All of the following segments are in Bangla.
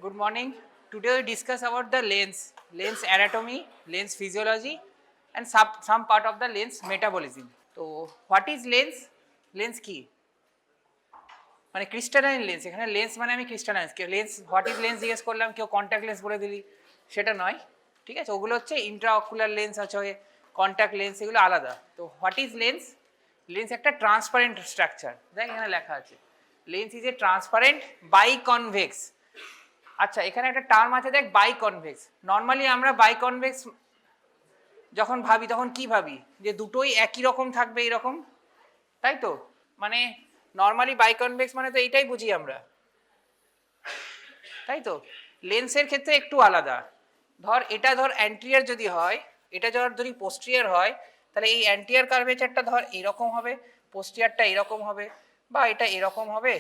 Good morning. Today we discuss about the lens anatomy, lens physiology, and some part of the lens metabolism. So, what is lens? Lens কি? মানে ক্রিস্টালাইন লেন্স, এখানে লেন্স মানে আমি crystalline lens, what is lens জিজ্ঞেস করলাম, কেউ কন্ট্যাক্ট লেন্স বলে দিলি, সেটা নয়। ঠিক আছে, ওগুলো হচ্ছে ইন্ট্রাঅকুলার লেন্স আছে, কন্ট্যাক্ট লেন্স, এগুলো আলাদা। তো হোয়াট ইজ লেন্স? লেন্স একটা ট্রান্সপারেন্ট স্ট্রাকচার, দেখ এখানে লেখা আছে লেন্স ইজ এ ট্রান্সপারেন্ট বাইকনভেক্স। আচ্ছা, এখানে একটা টার্ম আছে দেখ, বাইকনভেক্স। নর্মালি আমরা বাইকনভেক্স যখন ভাবি তখন কি ভাবি, যে দুটোই একই রকম থাকবে এরকম, তাই তো? মানে নর্মালি বাইকনভেক্স মানে তো এইটাই বুঝি আমরা, তাই তো? লেন্সের ক্ষেত্রে একটু আলাদা। এটা ধর অ্যান্টিরিয়ার যদি হয়, এটা যদি পোস্টিরিয়ার হয়, তাহলে এই অ্যান্টিরিয়ার কার্ভেচারটা ধর এরকম হবে, পোস্টিরিয়ারটা এরকম হবে, বা এটা এরকম হবে,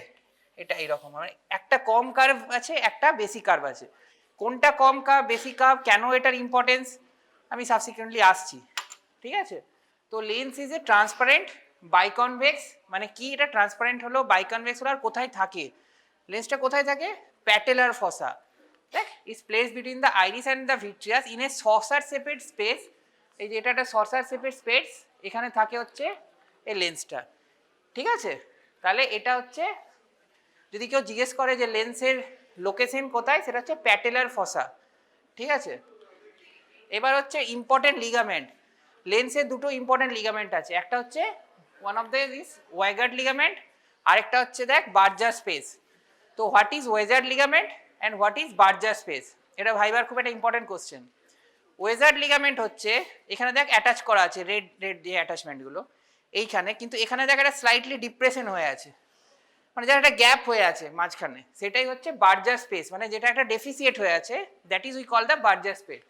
এটা এরকম হবে। একটা কম কার্ভ আছে, একটা বেশি কার্ভ আছে। কোনটা কম কার্ভ, বেশি কার্ভ, কেন এটার ইম্পর্টেন্স আমি সাবসিকুয়েন্টলি আসছি। ঠিক আছে, তো লেন্স ইজ এ ট্রান্সপারেন্ট বাইকনভেক্স। মানে কি, এটা ট্রান্সপারেন্ট হলো, বাইকনভেক্স হলো। আর কোথায় থাকে লেন্সটা? কোথায় থাকে? Patellar fossa. দেখ, is place between the iris and the vitreous in a saucer shaped space. এই যে এটা একটা সসার শেপেড স্পেস, এখানে থাকে হচ্ছে এই লেন্সটা। ঠিক আছে, তাহলে এটা হচ্ছে, যদি কেউ জিজ্ঞেস করে যে লেন্সের লোকেশন কোথায়, সেটা হচ্ছে প্যাটেলার ফসা। ঠিক আছে, এবার হচ্ছে ইম্পর্টেন্ট লিগামেন্ট। লেন্সের দুটো ইম্পর্টেন্ট লিগামেন্ট আছে, একটা হচ্ছে ওয়ান অফ দ্য ইজ ওয়াইগার্ড লিগামেন্ট, আরেকটা হচ্ছে দেখ বার্জার স্পেস। তো what is Wieger ligament and what is Berger space? এটা ভাইবার খুব একটা ইম্পর্টেন্ট কোশ্চেন। ওয়েজার্ড লিগামেন্ট হচ্ছে, এখানে দেখ অ্যাটাচ করা আছে, রেড রেড যে অ্যাটাচমেন্টগুলো এইখানে, কিন্তু এখানে দেখ একটা স্লাইটলি ডিপ্রেশন হয়ে আছে, মানে যার একটা গ্যাপ হয়ে আছে মাঝখানে, সেটাই হচ্ছে বার্জার স্পেস। মানে যেটা একটা ডেফিসিয়েট হয়ে আছে, that is we call the Berger space.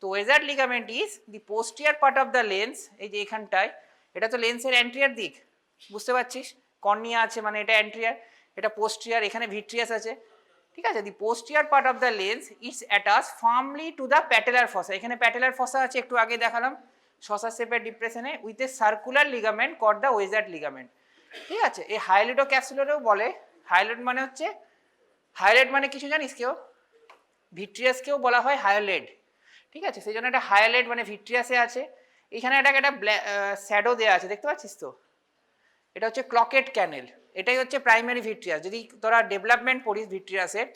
তো Wieger ligament is the posterior part of the lens. এই যে এখানটায়, এটা তো লেন্সের অ্যান্টিরিয়ার দিক, বুঝতে পারছিস? কর্নিয়া আছে মানে এটা অ্যান্টিরিয়ার, এটা পোস্টিয়ার, এখানে ভিট্রিয়াস আছে। ঠিক আছে, the posterior part of the lens is attach firmly to the patellar fossa. এখানে প্যাটেলার ফসা আছে, একটু আগে দেখালাম, শসা শেপের ডিপ্রেশনে, with a circular ligament called the Wieger ligament. ঠিক আছে, এই হাইলাইটো ক্যাপসুলারেও বলে। হাইলাইট মানে হচ্ছে, হাইলাইট মানে কিছু জানিস কেউ? ভিট্রিয়াসকেও বলা হয় হায়োলেড। ঠিক আছে, সেই জন্য একটা হায়োলেড মানে ভিট্রিয়াসে আছে। এখানে একটা শ্যাডো দেওয়া আছে, দেখতে পাচ্ছিস তো? এটা হচ্ছে ক্লকেট ক্যানেল, এটাই হচ্ছে প্রাইমারি ভিট্রিয়াস। যদি তোরা ডেভেলপমেন্ট পড়িস ভিট্রিয়াসের,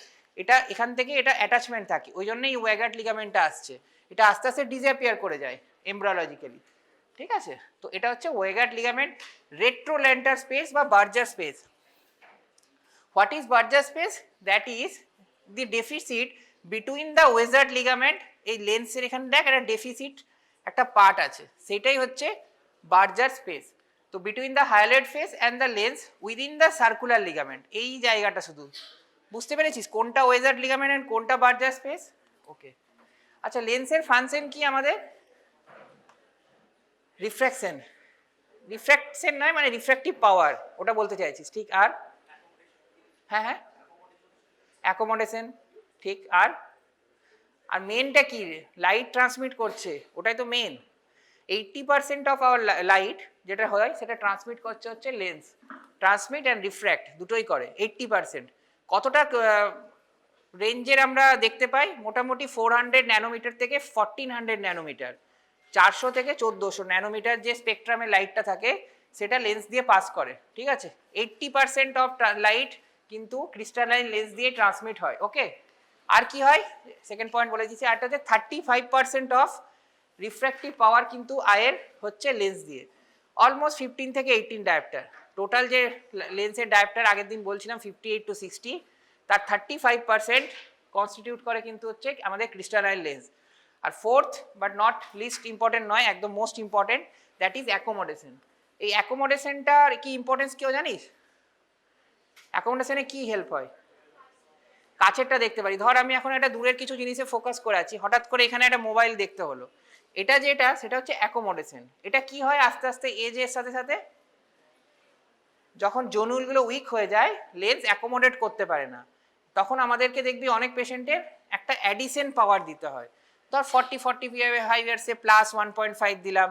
এটা এখান থেকে এটা অ্যাটাচমেন্ট থাকে, ওই জন্যই ওয়াইগার্ড লিগামেন্টটা আসছে। এটা আস্তে আস্তে ডিসঅ্যাপিয়ার করে যায় এমব্রিওলজিক্যালি। ঠিক আছে, তো এটা হচ্ছে ওয়াইগার্ড লিগামেন্ট। রেট্রোল্যান্টার স্পেস বা Berger space. What is Berger space? That is the deficit between the Wieger ligament. এই লেন্সের এখানে দেখ একটা ডেফিসিট একটা পার্ট আছে, সেটাই হচ্ছে বার্জার স্পেস। তো between the highlight face and the lens within the circular ligament, এই জায়গাটা শুধু বুঝতে পেরেছিস কোনটা ওয়েজার্ড লিগামেন্ট অ্যান্ড কোনটা বার্জার স্পেস? ওকে। আচ্ছা, লেন্সের ফাংশন কি আমাদের? রিফ্র্যাকশন। রিফ্র্যাকশন নয়, মানে রিফ্র্যাক্টিভ পাওয়ার, ওটা বলতে চাইছিস, ঠিক। আর হ্যাঁ হ্যাঁ, অ্যাকোমোডেশন, ঠিক। আর আর মেনটা কি? লাইট ট্রান্সমিট করছে, ওটাই তো মেন। 80% অফ আওয়ার লাইট যেটা হয়, সেটা ট্রান্সমিট করছে হচ্ছে লেন্স। ট্রান্সমিট অ্যান্ড রিফ্র্যাক্ট দুটোই করে 80%। কতটা রেঞ্জের আমরা দেখতে পাই? মোটামুটি 400 ন্যানোমিটার থেকে 1400 ন্যানোমিটার, 400 থেকে 1400 ন্যানোমিটার যে স্পেকট্রামে লাইটটা থাকে, সেটা লেন্স দিয়ে পাস করে। ঠিক আছে, 80% অফ লাইট কিন্তু ক্রিস্টালাইন লেন্স দিয়ে ট্রান্সমিট হয়। ওকে। আর কি হয়, সেকেন্ড পয়েন্ট বলে দিচ্ছি, আরটা হচ্ছে 35% অফ রিফ্র্যাক্টিভ পাওয়ার কিন্তু আয়ের হচ্ছে লেন্স দিয়ে। অলমোস্ট 15 থেকে 18 ডায়োপ্টার। টোটাল যে লেন্সের ডায়োপ্টার আগের দিন বলছিলাম 58 to 60, তার 35% কনস্টিটিউট করে কিন্তু হচ্ছে আমাদের ক্রিস্টালাইন লেন্স। আর fourth but not least important নয়, একদম most important, that is accommodation. এই অ্যাকোমোডেশনটার কি ইম্পর্টেন্স কেউ জানিস? অ্যাকোমোডেশনে কি হেল্প হয়? কাছেরটা দেখতে পারি। ধর আমি এখন একটা দূরের কিছু জিনিসে ফোকাস করে আছি, হঠাৎ করে এখানে একটা মোবাইল দেখতে হলো, এটা যেটা, সেটা হচ্ছে অ্যাকোমোডেশন। এটা কি হয়, আস্তে আস্তে এজের সাথে সাথে যখন জনুলগুলো উইক হয়ে যায়, লেন্স অ্যাকোমোডেট করতে পারে না, তখন আমাদেরকে দেখবি অনেক পেশেন্টের একটা অ্যাডিশন পাওয়ার দিতে হয়। ধর 45 ইয়ার্সে প্লাস 1.5 দিলাম,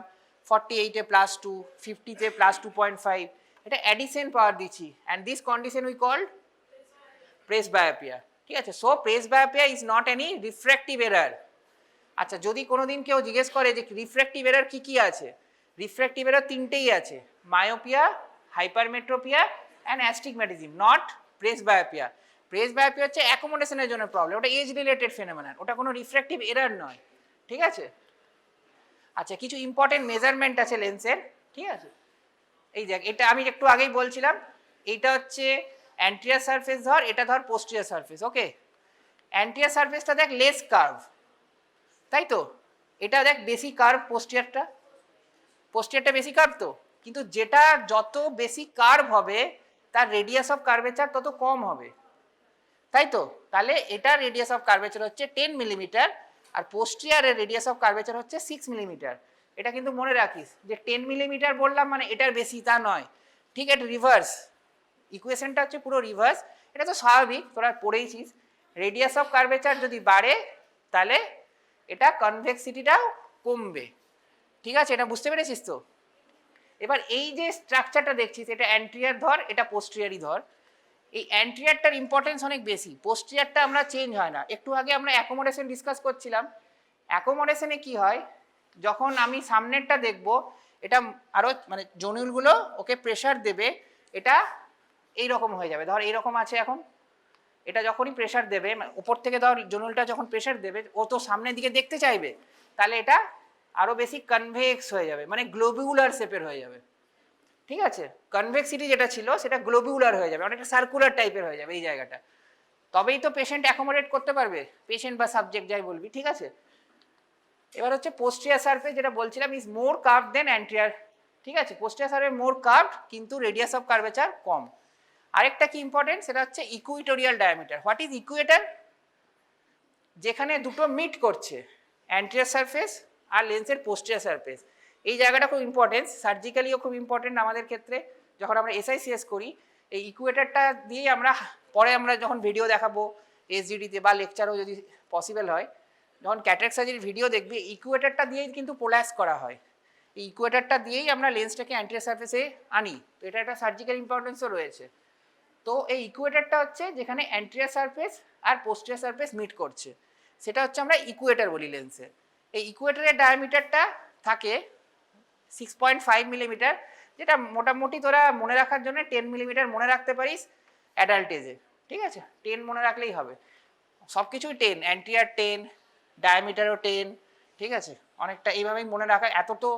48-এ +2, 50-তে +2.5, এটা অ্যাডিশন পাওয়ার দিচ্ছি, and this condition we called presbyopia. ঠিক আছে। So presbyopia is not any refractive error. আচ্ছা, যদি কোনোদিন কেউ জিজ্ঞেস করে যে রিফ্র্যাক্টিভ এরার কি কি আছে, রিফ্র্যাক্টিভ এরার তিনটেই আছে, myopia, hypermetropia and astigmatism, not presbyopia. Presbyopia হচ্ছে অ্যাকোমোডেশনের জন্য প্রবলেম, ওটা এজ রিলেটেড ফেনোমেনন, ওটা কোনো রিফ্র্যাক্টিভ এরার নয়, ঠিক আছে। আচ্ছা, কিছু ইম্পর্টেন্ট মেজারমেন্ট আছে লেন্সের, ঠিক আছে। এই দেখ, এটা আমি একটু আগেই বলছিলাম, এইটা হচ্ছে অ্যান্টিরিয়র সারফেস ধর, এটা ধর পোস্টেরিয়র সারফেস, ওকে। অ্যান্টিরিয়র সারফেসটা দেখ লেস কার্ভ, তাই তো, এটা দেখ বেশি কার্ভ, পোস্টেরিয়রটা বেশি কার্ভ তো, কিন্তু যেটা যত বেশি কার্ভ হবে তার রেডিয়াস অফ কার্ভেচার তত কম হবে, তাই তো। তাহলে এটা রেডিয়াস অফ কার্ভেচার হচ্ছে 10 মিলিমিটার, আর পোস্টেরিয়রের রেডিয়াস অফ কার্ভেচার হচ্ছে 6 মিলিমিটার। এটা কিন্তু মনে রাখিস যে 10 মিলিমিটার বললাম মানে এটার বেশি তা নয়, ঠিক, এটা রিভার্স, ইকুয়েশনটা হচ্ছে পুরো রিভার্স। এটা তো স্বাভাবিক, তোরা পড়েইছিস, রেডিয়াস অফ কার্ভেচার যদি বাড়ে তাহলে এটা কনভেক্সিটিটাও কমবে, ঠিক আছে, এটা বুঝতে পেরেছিস তো। এবার এই যে স্ট্রাকচারটা দেখছিস, এটা অ্যান্টিরিয়র ধর, এটা পোস্টেরিয়রই ধর, এই অ্যান্টিরিয়রটার ইম্পর্টেন্স অনেক বেশি, পোস্টেরিয়রটা আমরা চেঞ্জ হয় না। একটু আগে আমরা অ্যাকোমোডেশন ডিসকাস করছিলাম, অ্যাকোমোডেশনে কি হয়, যখন আমি সামনেরটা দেখব, এটা আরও মানে জনুলগুলো ওকে প্রেশার দেবে, এটা এই রকম হয়ে যাবে, ধর এইরকম আছে এখন, এটা যখনই প্রেশার দেবে উপর থেকে ধর জনুলটা যখন প্রেশার দেবে ও তো সামনের দিকে দেখতে চাইবে, তাহলে এটা আরও বেশি কনভেক্স হয়ে যাবে, মানে গ্লোবিউলার শেপের হয়ে যাবে, ঠিক আছে। কনভেক্সিটি যেটা ছিল সেটা গ্লোবিউলার হয়ে যাবে, অনেকটা সার্কুলার টাইপের হয়ে যাবে এই জায়গাটা, তবেই তো পেশেন্ট অ্যাকোমোডেট করতে পারবে, পেশেন্ট বা সাবজেক্ট যাই বলবি, ঠিক আছে। এবার হচ্ছে পোস্টেরিয়র সারফেস, যেটা বলছিলাম, is more curve than anterior, ঠিক আছে। পোস্টেরিয়র সারফেস মোর কার্ভ, কিন্তু রেডিয়াস অফ কার্ভেচার কম। আরেকটা কি ইম্পর্টেন্ট, সেটা হচ্ছে equatorial diameter. What is equator? যেখানে দুটো মিট করছে, অ্যান্টিরিয়র সারফেস আর লেন্সের পোস্টেরিয়র সারফেস, এই জায়গাটা খুব ইম্পর্টেন্ট, সার্জিক্যালিও খুব ইম্পর্টেন্ট আমাদের ক্ষেত্রে, যখন আমরা SICS করি এই ইকুয়েটারটা দিয়েই আমরা, পরে আমরা যখন ভিডিও দেখাবো SGD-তে বা লেকচারও যদি পসিবল হয়, যখন ক্যাটারাক্ট সার্জারির ভিডিও দেখবি, ইকুয়েটারটা দিয়েই কিন্তু পোলাস করা হয়, এই ইকুয়েটারটা দিয়েই আমরা লেন্সটাকে অ্যান্টিরিয়র সারফেসে আনি, তো এটা একটা সার্জিক্যাল ইম্পর্টেন্সও রয়েছে। তো এই ইকুয়েটারটা হচ্ছে যেখানে অ্যান্টিরিয়র সারফেস আর পোস্টেরিয়র সারফেস মিট করছে, সেটা হচ্ছে আমরা ইকুয়েটার বলি লেন্সে। এই ইকুয়েটারের ডায়ামিটারটা থাকে 6.5 মিলিমিটার, যেটা মোটামুটি তোরা মনে রাখার জন্য 10 মিলিমিটার মনে রাখতে পারিস অ্যাডাল্ট এজে, ঠিক আছে, 10 মনে রাখলেই হবে, সব কিছুই 10, অ্যান্টিরিয়র 10, ডায়ামিটারও 10, ঠিক আছে, অনেকটা এইভাবেই মনে রাখা। এত তো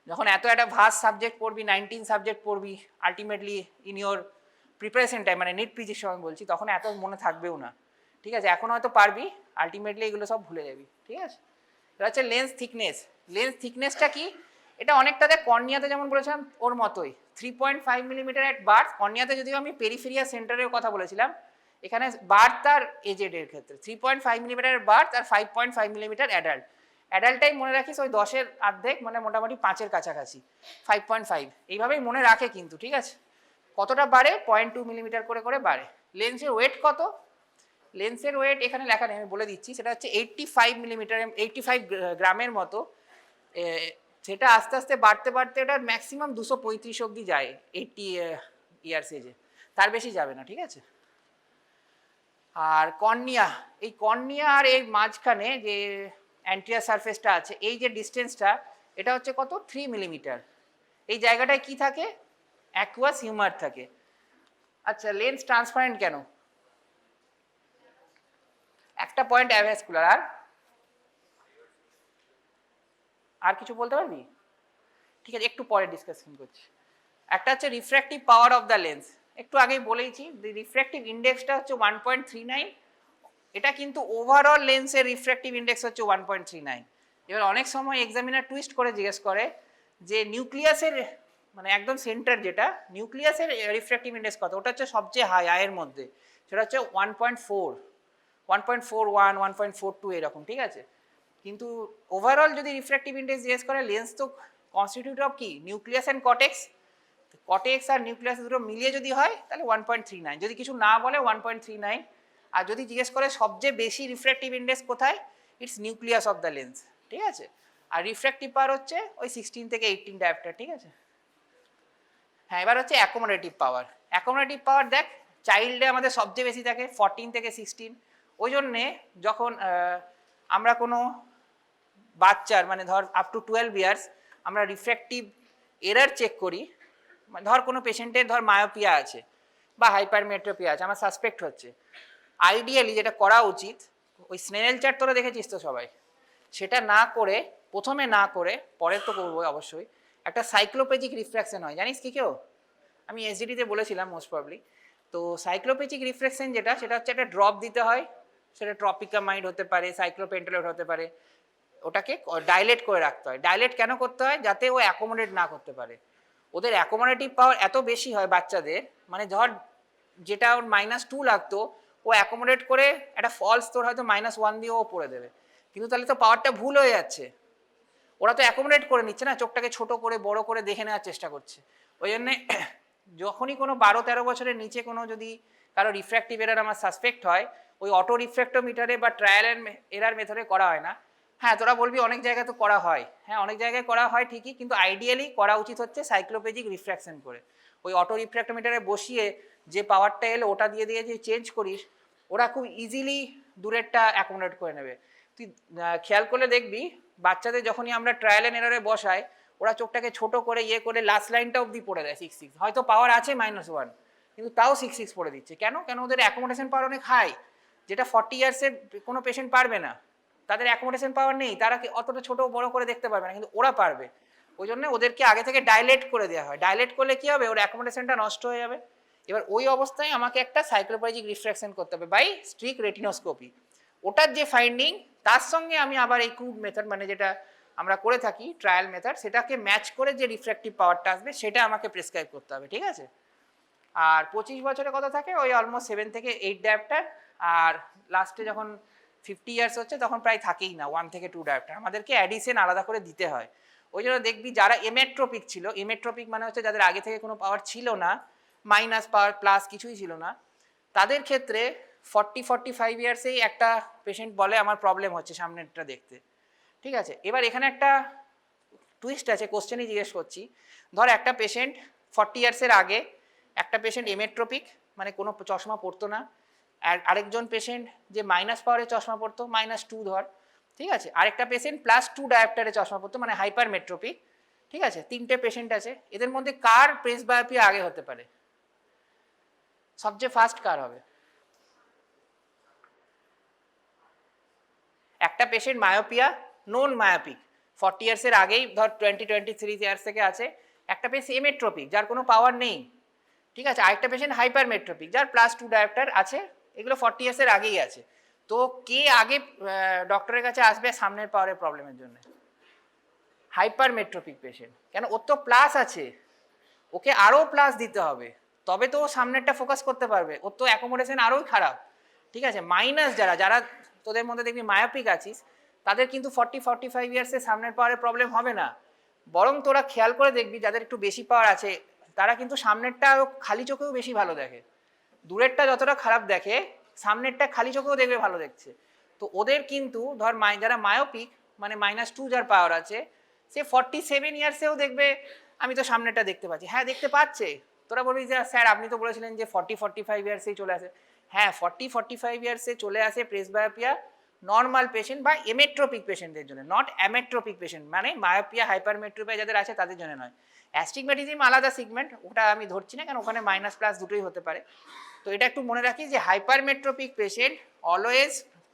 যখন এত একটা ভাস্ট সাবজেক্ট পড়বি, 19 সাবজেক্ট পড়বি ultimately in your preparation time, মানে নিট পিজির সময় বলছি, তখন এত মনে থাকবেও না, ঠিক আছে। এখন হয়তো পারবি, আলটিমেটলি এগুলো সব ভুলে যাবি, ঠিক আছে। এটা হচ্ছে লেন্স থিকনেস। লেন্স থিকনেসটা কি, এটা অনেকটা দেখ কর্নিয়াতে যেমন বলেছিলাম ওর মতোই, 3.5 মিলিমিটার অ্যাট বার্থ। কর্নিয়াতে যদিও আমি পেরিফেরিয়া সেন্টারের কথা বলেছিলাম, এখানে বার্থ আর এজেড এর ক্ষেত্রে 3.5 মিলিমিটার বার্থ আর 5.5 মিলিমিটার অ্যাডাল্ট। অ্যাডাল্টটাই মনে রাখিস ওই 10-এর অর্ধেক, মানে মোটামুটি 5-এর কাছাকাছি, 5.5 এইভাবেই মনে রাখে কিন্তু, ঠিক আছে। কতটা বাড়ে, 0.2 মিলিমিটার করে করে বাড়ে। লেন্সের ওয়েট কত, লেন্সের ওয়েট এখানে লেখা নেই, আমি বলে দিচ্ছি, সেটা হচ্ছে 85 মিলিমিটার, 85 গ্রামের মতো। সেটা আস্তে আস্তে বাড়তে বাড়তে এটার ম্যাক্সিমাম 235 অবধি যায় 80 ইয়ার্স এজে, তার বেশি যাবে না, ঠিক আছে। আর কর্নিয়া, এই কর্নিয়া আর এই মাঝখানে যে অ্যান্টিরিয়র সারফেসটা আছে, এই যে ডিস্টেন্সটা, এটা হচ্ছে কত, 3 মিলিমিটার। এই জায়গাটায় কি থাকে, অ্যাকুয়াস হিউমার থাকে। আচ্ছা, লেন্স ট্রান্সপারেন্ট কেন, একটা পয়েন্ট অ্যাভাসকুলার, আর কিছু বলতে পারবি, ঠিক আছে, একটু পরে ডিসকাশন করছি। একটা হচ্ছে refractive power of the lens, একটু আগেই বলেইছি, রিফ্র্যাক্টিভ ইন্ডেক্সটা হচ্ছে 1.39, এটা কিন্তু ওভারঅল লেন্সের রিফ্র্যাক্টিভ ইন্ডেক্স হচ্ছে 1.39। এবার অনেক সময় এক্সামিনার টুইস্ট করে জিজ্ঞেস করে যে নিউক্লিয়াসের, মানে একদম সেন্টার যেটা, নিউক্লিয়াসের রিফ্র্যাক্টিভ ইন্ডেক্স কত, ওটা হচ্ছে সবচেয়ে হাই আয়ের মধ্যে, সেটা হচ্ছে 1.4, 1.41, 1.42 এরকম, ঠিক আছে। কিন্তু ওভারঅল যদি রিফ্র্যাক্টিভ ইন্ডেক্স জিজ্ঞেস করে, লেন্স তো কনস্টিটিউট অফ কি, নিউক্লিয়াস অ্যান্ড কটেক্স, কটেক্স আর নিউক্লিয়াস দুটো মিলিয়ে যদি হয় তাহলে 1.39, যদি কিছু না বলে 1.39। আর যদি জিজ্ঞেস করে সবচেয়ে বেশি রিফ্র্যাক্টিভ ইন্ডেক্স কোথায়, it's nucleus of the lens, ঠিক আছে। আর রিফ্র্যাক্টিভ পাওয়ার হচ্ছে ওই 16 থেকে 18 ডায়োপ্টার, ঠিক আছে। হ্যাঁ, এবার হচ্ছে অ্যাকোমোডেটিভ পাওয়ার। অ্যাকোমোডেটিভ পাওয়ার দেখ, চাইল্ডে আমাদের সবচেয়ে বেশি থাকে 14 থেকে 16, ওই জন্যে যখন আমরা কোনো বাচ্চার মানে ধর আপ টু 12 ইয়ার্স আমরা রিফ্র্যাক্টিভ এরার চেক করি, ধর কোনো পেশেন্টের ধর মায়োপিয়া আছে বা হাইপারমেট্রোপিয়া আছে, আমার সাসপেক্ট হচ্ছে, আইডিয়ালি যেটা করা উচিত ওই স্নেল চার্ট তোরা দেখেছিস তো সবাই, সেটা না করে প্রথমে না করে পরে তো করবো অবশ্যই, একটা সাইক্লোপেজিক রিফ্র্যাকশন হয়, জানিস কি কেউ? আমি এসডিটিতে বলেছিলাম মোস্ট প্রবলি। তো সাইক্লোপেজিক রিফ্র্যাকশন যেটা, সেটা হচ্ছে একটা ড্রপ দিতে হয়, সেটা ট্রপিকামাইড হতে পারে, সাইক্লোপেন্টালয়েড হতে পারে, ওটাকে ডাইলেট করে রাখতে হয়। ডাইলেট কেন করতে হয়? যাতে ও অ্যাকোমোডেট না করতে পারে। ওদের অ্যাকোমোডেটিভ পাওয়ার এত বেশি হয় বাচ্চাদের, মানে ধর যেটা ওর -2 লাগতো ও অ্যাকোমোডেট করে একটা ফলস তোর হয়তো -1 দিয়ে ও পড়ে দেবে, কিন্তু তাহলে তো পাওয়ারটা ভুল হয়ে যাচ্ছে। ওরা তো অ্যাকোমোডেট করে নিচ্ছে না, চোখটাকে ছোট করে বড় করে দেখে নেওয়ার চেষ্টা করছে। ওই জন্যে যখনই কোনো 12-13 বছরের নিচে কোনো যদি কারো রিফ্র্যাক্টিভ এরার আমার সাসপেক্ট হয়, ওই অটো রিফ্র্যাক্টোমিটারে বা ট্রায়াল অ্যান্ড এরার মেথডে করা হয় না। হ্যাঁ তোরা বলবি অনেক জায়গায় তো করা হয়, হ্যাঁ অনেক জায়গায় করা হয় ঠিকই, কিন্তু আইডিয়ালি করা উচিত হচ্ছে সাইক্লোপেজিক রিফ্র্যাকশন করে। ওই অটো রিফ্র্যাক্টোমিটারে বসিয়ে যে পাওয়ারটা এলো ওটা দিয়ে দিয়ে যে চেঞ্জ করিস, ওরা খুব ইজিলি দূরেরটা অ্যাকোমোডেট করে নেবে। তুই খেয়াল করলে দেখবি বাচ্চাদের যখনই আমরা ট্রায়াল অ্যান্ড এরারে বসাই, ওরা চোখটাকে ছোট করে ইয়ে করে লাস্ট লাইনটা অবধি পড়ে দেয় 6-6, হয়তো পাওয়ার আছে -1 কিন্তু তাও 6-6 পড়ে দিচ্ছে। কেন? কেন ওদের অ্যাকোমোডেশন পাওয়ার অনেক হাই, যেটা 40 ইয়ার্সের কোনো পেশেন্ট পারবে না, তাদের অ্যাকোমোডেশন পাওয়ার নেই, তারা অতটা ছোট বড় করে দেখতে পারবে না, কিন্তু ওরা পারবে। ওই জন্য ওদেরকে আগে থেকে ডাইলেট করে দেওয়া হয়। ডাইলেট করলে কি হবে? ওর অ্যাকোমোডেশনটা নষ্ট হয়ে যাবে। এবার ওই অবস্থায় আমাকে একটা সাইক্লোপেজিক রিফ্র্যাকশন করতে হবে বাই স্ট্রিক রেটিনোস্কোপি। ওটার যে ফাইন্ডিং, তার সঙ্গে আমি আবার এই ক্রুড মেথড মানে যেটা আমরা করে থাকি ট্রায়াল মেথড, সেটাকে ম্যাচ করে যে রিফ্র্যাক্টিভ পাওয়ারটা আসবে সেটা আমাকে প্রেসক্রাইব করতে হবে, ঠিক আছে? আর 25 বছরের কথা থাকে ওই অলমোস্ট 7 থেকে 8 ডায়াপ্টার, আর লাস্টে যখন 50 ইয়ার্স হচ্ছে তখন প্রায় থাকেই না, 1 থেকে 2 ডায়াপ্টার আমাদেরকে অ্যাডিশন আলাদা করে দিতে হয়। ওই জন্য দেখবি যারা এমেট্রোপিক ছিল, এমেট্রোপিক মানে হচ্ছে যাদের আগে থেকে কোনো পাওয়ার ছিল না, মাইনাস পাওয়ার প্লাস কিছুই ছিল না, তাদের ক্ষেত্রে 40-45 ইয়ার্সেই একটা পেশেন্ট বলে আমার প্রবলেম হচ্ছে সামনেরটা দেখতে, ঠিক আছে? এবার এখানে একটা টুইস্ট আছে, কোশ্চেনই জিজ্ঞেস করছি। ধর একটা পেশেন্ট 40 ইয়ার্সের আগে, একটা পেশেন্ট এমেট্রোপিক মানে কোনো চশমা পরতো না, আর আরেকজন পেশেন্ট যে মাইনাস পাওয়ারে চশমা পরতো -2 ধর, ঠিক আছে? আরেকটা পেশেন্ট +2 ডায়াপ্টারে চশমা পরতো মানে হাইপারমেট্রোপিক, ঠিক আছে? 3টে পেশেন্ট আছে, এদের মধ্যে কার প্রেসবায়োপিয়া আগে হতে পারে? সবচেয়ে ফার্স্ট কার হবে? একটা পেশেন্ট মায়োপিয়া, নোন মায়োপিক, 40 ইয়ার্সের আগেই ধর 20-23 ইয়ার্স থেকে আছে, একটা পেশেন্ট এমেট্রোপিক যার কোনো পাওয়ার নেই, ঠিক আছে? আরেকটা পেশেন্ট হাইপারমেট্রোপিক যার +2 ডায়াপ্টার আছে, এগুলো 40 ইয়ার্সের আগেই আছে। তো কে আগে ডক্টরের কাছে আসবে সামনের পাওয়ারের প্রবলেমের জন্য? Hypermetropic patient. কেন? ওর তো প্লাস আছে, ওকে আরও প্লাস দিতে হবে, তবে তো ও সামনেরটা ফোকাস করতে পারবে, ওর তো অ্যাকোমোডেশন আরোই খারাপ, ঠিক আছে? মাইনাস যারা যারা তোদের মধ্যে দেখবি মায়োপিক আছিস, তাদের কিন্তু 40-45 ইয়ার্সে সামনের পাওয়ারের প্রবলেম হবে না, বরং তোরা খেয়াল করে দেখবি যাদের একটু বেশি পাওয়ার আছে তারা কিন্তু সামনেরটা খালি চোখেও বেশি ভালো দেখে, দূরেরটা যতটা খারাপ দেখে সামনেরটা খালি চোখেও দেখবে ভালো দেখছে। তো ওদের কিন্তু ধর যারা মায়োপিক মানে -2 যার পাওয়ার আছে, সে 47 ইয়ার্সেও দেখবে আমি তো সামনেরটা দেখতে পাচ্ছি। হ্যাঁ দেখতে পাচ্ছে, তোরা বলবি যে স্যার আপনি তো বলেছিলেন যে 40-45 ইয়ার্সেই চলে আসে। হ্যাঁ 40-45 ইয়ার্সে চলে আসে প্রেসবায়োপিয়া নর্মাল পেশেন্ট বা এমেট্রোপিক পেশেন্টদের জন্য, নট অ্যামেট্রোপিক পেশেন্ট মানে মায়োপিয়া হাইপারমেট্রোপিয়া যাদের আছে তাদের জন্য নয়। অ্যাস্টিগম্যাটিজম আলাদা সিগমেন্ট, ওটা আমি ধরছি না, কারণ ওখানে মাইনাস প্লাস দুটোই হতে পারে। তো এটা একটু মনে রাখি যে hypermetropic patient always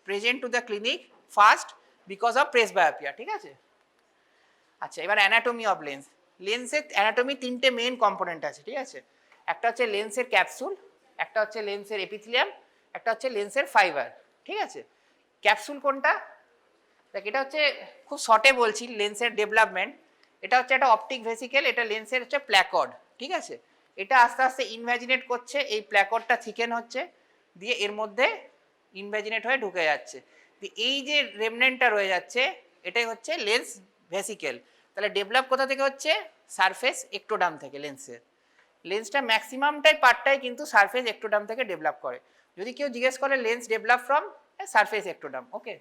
present to the clinic first because of presbyopia, ঠিক আছে? আচ্ছা এবার অ্যানাটমি অফ লেন্স। লেন্সের অ্যানাটমি 3টে মেন কম্পোনেন্ট আছে, ঠিক আছে? একটা হচ্ছে লেন্সের ক্যাপসুল, একটা হচ্ছে লেন্সের এপিথিলিয়াম, একটা হচ্ছে লেন্সের ফাইবার, ঠিক আছে? ক্যাপসুল কোনটা? দেখ এটা হচ্ছে খুব শর্টে বলছি লেন্সের ডেভেলপমেন্ট। এটা হচ্ছে একটা অপটিক ভেসিকেল, এটা লেন্সের হচ্ছে প্ল্যাকর্ড, ঠিক আছে? এটা আস্তে আস্তে ইনভ্যাজিনেট করছে, এই প্ল্যাকর্ডটা থিকেন হচ্ছে, দিয়ে এর মধ্যে ইনভ্যাজিনেট হয়ে ঢুকে যাচ্ছে, এই যে রেমনেন্টটা রয়ে যাচ্ছে এটাই হচ্ছে লেন্স ভেসিকেল। তাহলে ডেভেলপ কোথা থেকে হচ্ছে? সারফেস এক্টোডার্ম থেকে। লেন্সটা ম্যাক্সিমামটাই পার্টটাই কিন্তু সারফেস এক্টোডার্ম থেকে ডেভেলপ করে। যদি কেউ জিজ্ঞেস করে lens develop from surface ectoderm, okay?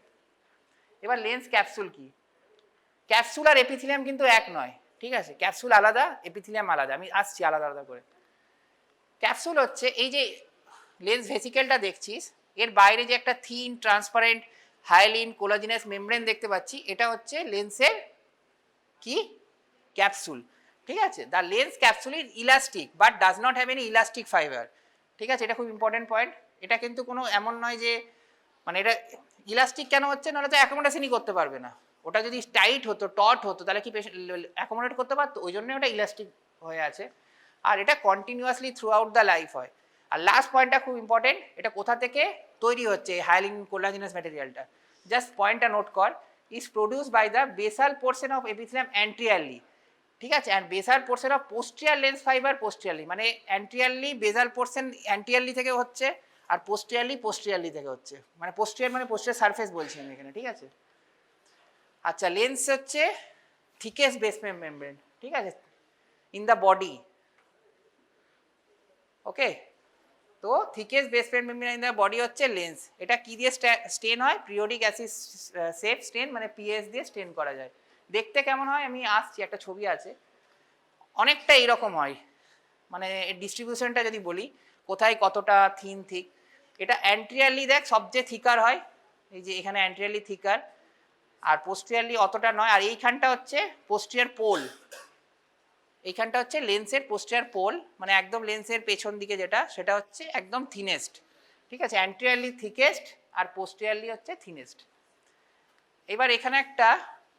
এবার লেন্স ক্যাপসুল কি? ক্যাপসুল আর এপিথিলিয়াম কিন্তু এক নয়, ঠিক আছে? ক্যাপসুল আলাদা, এপিথিলিয়াম আলাদা, আমি আসছি আলাদা আলাদা করে। ক্যাপসুল হচ্ছে এই যে লেন্স ভেসিকেলটা দেখছিস, এর বাইরে যে একটা থিন ট্রান্সপারেন্ট হায়ালিন কোলাজিনাস মেমব্রেন দেখতে পাচ্ছি, এটা হচ্ছে লেন্সের কি ক্যাপসুল। ঠিক আছে, the lens capsule is elastic but does not have any elastic fibre. ঠিক আছে, এটা খুব ইম্পর্টেন্ট পয়েন্ট। এটা কিন্তু কোনো এমন নয় যে মানে এটা ইলাস্টিক কেন হচ্ছে, নাহলে তো অ্যাকোমোডেশনই করতে পারবে না। ওটা যদি টাইট হতো টট হতো তাহলে কি অ্যাকোমোডেট করতে পারতো, ওই জন্য ওটা ইলাস্টিক হয়ে আছে। আর এটা continuously through out the life হয়। আর লাস্ট পয়েন্টটা খুব ইম্পর্টেন্ট, এটা কোথা থেকে তৈরি হচ্ছে হায়ালিন কোলাজিনাস ম্যাটেরিয়ালটা, জাস্ট পয়েন্টটা নোট কর, is produced by the basal portion of epithelium anteriorly. ঠিক আছে, and basal portion of posterior lens fibre posteriorly, মানে অ্যান্টিরিয়ারলি বেসাল পোর্শন অ্যান্টিরিয়ারলি থেকে হচ্ছে, আর পোস্টিয়ারলি থেকে হচ্ছে, মানে পোস্টিয়ার সারফেস বলছি আমি এখানে। ঠিক আছে, আচ্ছা লেন্স হচ্ছে থিকেস্ট বেস মেমব্রেন, ঠিক আছে, ইন দ্য বডি। ওকে, তো thickest base membrane in the body হচ্ছে লেন্স। এটা কি দিয়ে স্টেন হয়, পিরিয়ডিক অ্যাসিড সেফ স্টেন, মানে পিএস দিয়ে স্টেন করা যায়। দেখতে কেমন হয় আমি আসছি, একটা ছবি আছে, অনেকটা এইরকম হয়। মানে ডিস্ট্রিবিউশনটা যদি বলি কোথায় কতটা থিন থিক, এটা অ্যান্টিরিয়ারলি দেখ সবচেয়ে থিকার হয়, এই যে এখানে অ্যান্টিরিয়ারলি থিকার, আর পোস্টিয়ারলি অতটা নয়। আর এইখানটা হচ্ছে পোস্টিয়ার পোল, এইখানটা হচ্ছে লেন্সের পোস্টিয়ার পোল, মানে একদম লেন্সের পেছন দিকে যেটা, সেটা হচ্ছে একদম থিনেস্ট। ঠিক আছে, অ্যান্টিরিয়ারলি থিকেস্ট আর পোস্টিয়ারলি হচ্ছে থিনেস্ট। এবার এখানে একটা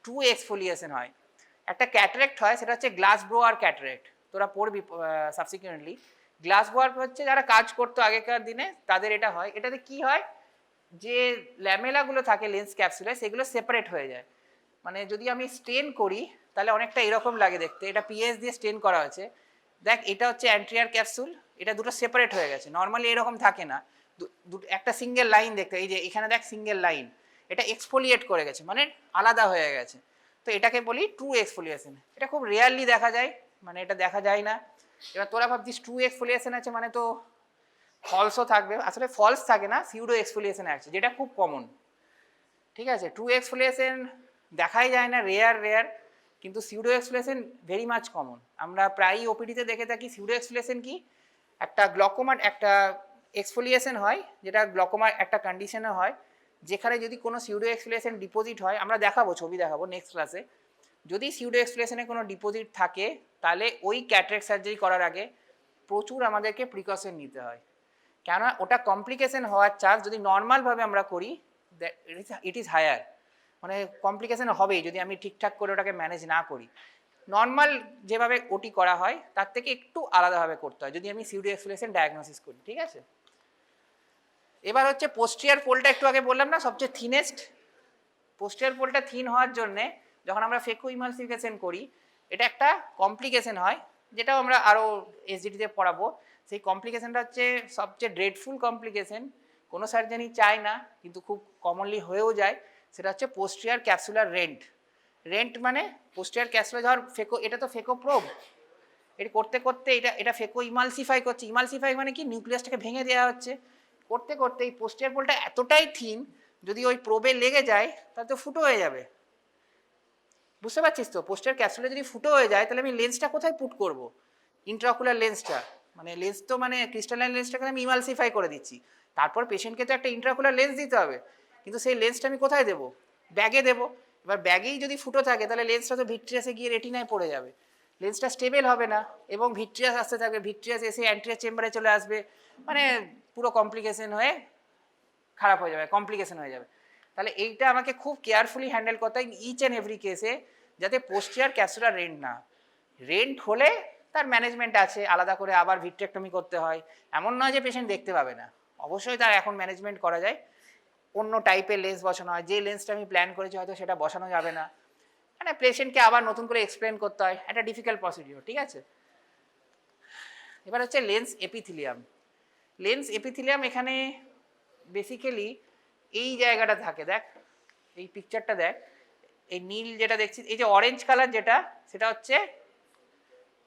ট্রু এক্সফোলিয়েশন হয়, একটা ক্যাটারেক্ট হয়, সেটা হচ্ছে গ্লাস ব্রোয়ার ক্যাটারেক্ট, তোরা পড়বি সাবসিকুয়েন্টলি। গ্লাস ব্রোয়ার হচ্ছে যারা কাজ করতো আগেকার দিনে তাদের এটা হয়। এটাতে কি হয়, যে ল্যামেলাগুলো থাকে লেন্স ক্যাপসুলে সেগুলো সেপারেট হয়ে যায়। মানে যদি আমি স্টেন করি তাহলে অনেকটা এরকম লাগে দেখতে, এটা পিএস দিয়ে স্টেন করা হয়েছে। দেখ এটা হচ্ছে অ্যান্টিরিয়ার ক্যাপসুল, এটা দুটো সেপারেট হয়ে গেছে, নর্মালি এরকম থাকে না, একটা সিঙ্গেল লাইন দেখতে, এই যে এখানে দেখ সিঙ্গেল লাইন, এটা এক্সফোলিয়েট করে গেছে, মানে আলাদা হয়ে গেছে। তো এটাকে বলি ট্রু এক্সফোলিয়েশন। এটা খুব রেয়ারলি দেখা যায়, মানে এটা দেখা যায় না। এবার তোরা ভাবছিস ট্রু এক্সফোলিয়েশন আছে মানে তো ফলসও থাকবে, আসলে ফলস থাকে না, সিউডো এক্সফোলিয়েশন আছে, যেটা খুব কমন। ঠিক আছে, ট্রু এক্সফোলিয়েশন দেখাই যায় না, রেয়ার, কিন্তু pseudo exfoliation very much common. আমরা প্রায়ই ওপিডিতে দেখে থাকি। সিউডো এক্সফোলিয়েশন কি, একটা গ্লকোমার একটা এক্সফোলিয়েশন হয়, যেটা গ্লকোমার একটা কন্ডিশনে হয়, যেখানে যদি কোনো সিউডো এক্সফোলিয়েশন ডিপোজিট হয়, আমরা দেখাবো, ছবি দেখাবো নেক্সট ক্লাসে। যদি সিউডো এক্সফোলিয়েশনে কোনো ডিপোজিট থাকে তাহলে ওই ক্যাটারেক্ট সার্জারি করার আগে প্রচুর আমাদেরকে প্রিকশন নিতে হয়, কেননা ওটা কমপ্লিকেশন হওয়ার চান্স যদি নর্মালভাবে আমরা করি ইট ইজ হায়ার, মানে কমপ্লিকেশন হবেই যদি আমি ঠিকঠাক করে ওটাকে ম্যানেজ না করি। নর্মাল যেভাবে ওটি করা হয় তার থেকে একটু আলাদাভাবে করতে হয় যদি আমি সিউডো এক্সফোলিয়েশন ডায়াগনোসিস করি। ঠিক আছে, এবার হচ্ছে পোস্টিয়ার পোলটা, একটু আগে বললাম না সবচেয়ে থিনেস্ট। পোস্টিয়ার পোলটা থিন হওয়ার জন্যে যখন আমরা ফেকো ইমালসিফিকেশন করি, এটা একটা কমপ্লিকেশন হয়, যেটাও আমরা আরও এসজিটিতে পড়াবো। সেই কমপ্লিকেশনটা হচ্ছে সবচেয়ে ড্রেডফুল কমপ্লিকেশন, কোনো সার্জারি চায় না কিন্তু খুব কমনলি হয়েও যায়। সেটা হচ্ছে পোস্টিয়ার ক্যাপসুলার রেন্ট মানে পোস্টিয়ার ক্যাপসুলার ধর ফেকো, এটা তো ফেকো প্রোব, এটা করতে করতে এটা ফেকো ইমালসিফাই করছে। ইমালসিফাই মানে কি, নিউক্লিয়াসটাকে ভেঙে দেওয়া হচ্ছে। করতে করতে এই পোস্টিয়ার পোলটা এতটাই থিন, যদি ওই প্রোবে লেগে যায় তাহলে তো ফুটো হয়ে যাবে। বুঝতে পারছিস তো, পোস্টিয়ার ক্যাপসুলে যদি ফুটো হয়ে যায় তাহলে আমি লেন্সটা কোথায় পুট করব, ইন্ট্রাকুলার লেন্সটা, মানে লেন্স তো মানে ক্রিস্টালাইন লেন্সটাকে আমি ইমালসিফাই করে দিচ্ছি, তারপর পেশেন্টকে তো একটা ইন্ট্রাকুলার লেন্স দিতে হবে, কিন্তু সেই লেন্সটা আমি কোথায় দেবো, ব্যাগে দেবো। এবার ব্যাগেই যদি ফুটো থাকে তাহলে লেন্সটা তো ভিট্রিয়াসে গিয়ে রেটিনায় পড়ে যাবে, লেন্সটা স্টেবল হবে না এবং ভিট্রিয়াস আসতে থাকবে, ভিট্রিয়াস এসে অ্যান্টিরিয়র চেম্বারে চলে আসবে, মানে পুরো কমপ্লিকেশন হয়ে খারাপ হয়ে যাবে, কমপ্লিকেশন হয়ে যাবে। তাহলে এইটা আমাকে খুব কেয়ারফুলি হ্যান্ডেল করতে হয় ইচ অ্যান্ড এভরি কেসে, যাতে পোস্টিয়ার ক্যাপসুলার রেন্ট হলে তার ম্যানেজমেন্ট আছে, আলাদা করে আবার ভিট্রেক্টমি করতে হয়, এমন নয় যে পেশেন্ট দেখতে পাবে না, অবশ্যই তার এখন ম্যানেজমেন্ট করা যায়, অন্য টাইপের লেন্স বসানো হয়, যে লেন্সটা আমি প্ল্যান করেছি হয়তো সেটা বসানো যাবে না, মানে পেশেন্টকে আবার নতুন করে এক্সপ্লেন করতে হয়, একটা ডিফিকাল্ট প্রসিডিওর। ঠিক আছে, এবার হচ্ছে লেন্স এপিথিলিয়াম এখানে বেসিক্যালি এই জায়গাটা থাকে, দেখ এই পিকচারটা দেখ, এই নীল যেটা দেখছিস, এই যে অরেঞ্জ কালার যেটা, সেটা হচ্ছে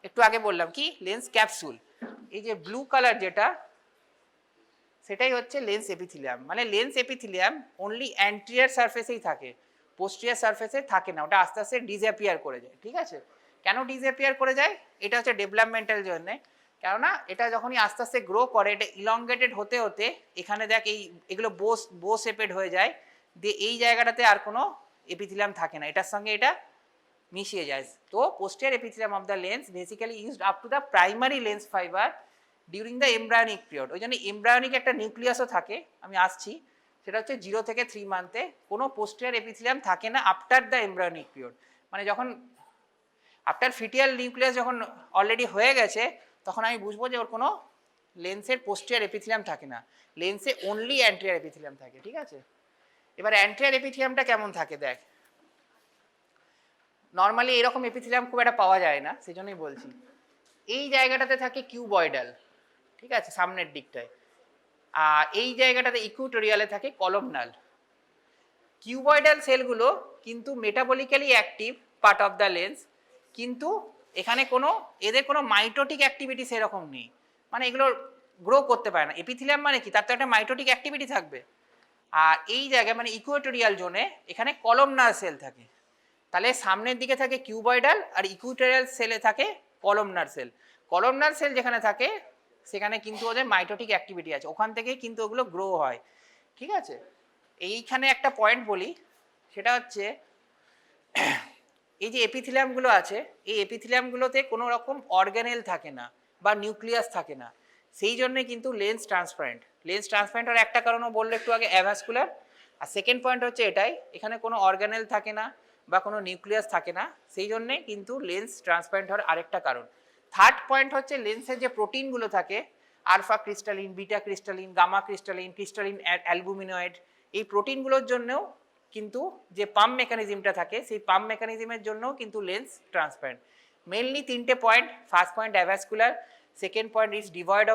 একটু আগে বললাম কি লেন্স ক্যাপসুল, এই যে ব্লু কালার যেটা সেটাই হচ্ছে লেন্স এপিথিলিয়াম। মানে লেন্স এপিথিলিয়াম অনলি অ্যান্টিরিয়র সারফেসেই থাকে, পোস্টিরিয়র সারফেসে থাকে না, ওটা আস্তে আস্তে ডিসঅ্যাপিয়ার করে যায়। ঠিক আছে, কেন ডিসঅ্যাপিয়ার করে যায়, এটা হচ্ছে ডেভেলপমেন্টাল জন্যে। কেননা এটা যখনই আস্তে আস্তে গ্রো করে এটা ইলংগেটেড হতে হতে এখানে দেখ এগুলো বো শেপেড হয়ে যায়, দিয়ে এই জায়গাটাতে আর কোনো এপিথেলিয়াম থাকে না, এটার সঙ্গে এটা মিশিয়ে যায়। তো posterior epithelium of the lens basically used up to the primary lens fibre during the embryonic period. ওই জন্য এমব্রায়োনিক একটা নিউক্লিয়াসও থাকে, আমি আসছি, সেটা হচ্ছে 0 থেকে 3 মান্থে কোনো পোস্টেরিয়র এপিথেলিয়াম থাকে না আফটার দ্য এমব্রায়োনিক পিরিয়ড। মানে যখন আফটার ফিটিয়াল নিউক্লিয়াস যখন অলরেডি হয়ে গেছে তখন আমি বুঝবো যে ওর কোনো লেন্সের পোস্টেরিয়র এপিথেলিয়াম থাকে না, লেন্সে অনলি অ্যান্টেরিয়র এপিথেলিয়াম থাকে, ঠিক আছে। এবার অ্যান্টেরিয়র এপিথেলিয়ামটা কেমন থাকে দেখ, নর্মালি এরকম এপিথেলিয়াম খুব একটা পাওয়া যায় না, সেই জন্যই বলছি। এই জায়গাটাতে থাকে কিউবয়েডাল, ঠিক আছে, সামনের দিকটায়, আর এই জায়গাটাতে ইকুইটোরিয়ালে থাকে কলমনাল। কিউবয়েডাল সেলগুলো কিন্তু metabolically active part of the lens, কিন্তু এখানে এদের কোনো মাইটোটিক অ্যাক্টিভিটি সেরকম নেই, মানে এগুলো গ্রো করতে পারে না। এপিথেলিয়াম মানে কি, তার তো একটা মাইটোটিক অ্যাক্টিভিটি থাকবে। আর এই জায়গায় মানে ইকুইটোরিয়াল জোনে এখানে কলমনার সেল থাকে, তাহলে সামনের দিকে থাকে কিউবয়েডাল আর ইকুইটোরিয়াল সেলে থাকে কলমনার সেল। কলমনার সেল যেখানে থাকে সেখানে কিন্তু ওদের মাইটোটিক অ্যাক্টিভিটি আছে, ওখান থেকেই কিন্তু ওগুলো গ্রো হয়, ঠিক আছে। এইখানে একটা পয়েন্ট বলি, সেটা হচ্ছে এই যে এপিথেলিয়ামগুলো আছে এই এপিথেলিয়ামগুলোতে কোনো রকম অর্গানেল থাকে না বা নিউক্লিয়াস থাকে না, সেই জন্যে কিন্তু লেন্স ট্রান্সপারেন্ট। লেন্স ট্রান্সপারেন্ট হওয়ার একটা কারণও বললো একটু আগে, অ্যাভাসকুলার। আর সেকেন্ড পয়েন্ট হচ্ছে এটাই, এখানে কোনো অর্গানেল থাকে না বা কোনো নিউক্লিয়াস থাকে না, সেই জন্যে কিন্তু লেন্স ট্রান্সপারেন্ট হওয়ার আরেকটা কারণ। থার্ড পয়েন্ট হচ্ছে লেন্সের যে প্রোটিনগুলো থাকে, alpha crystalline, beta crystalline, gamma crystalline, crystalline অ্যালবুমিনয়েড, এই প্রোটিনগুলোর জন্যও কিন্তু যে পাম্প মেকানিজমটা থাকে সেই পাম্প মেকানিজমের জন্যও কিন্তু লেন্স ট্রান্সপারেন্ট। মেনলি তিনটে point, first point avascular, second point is devoid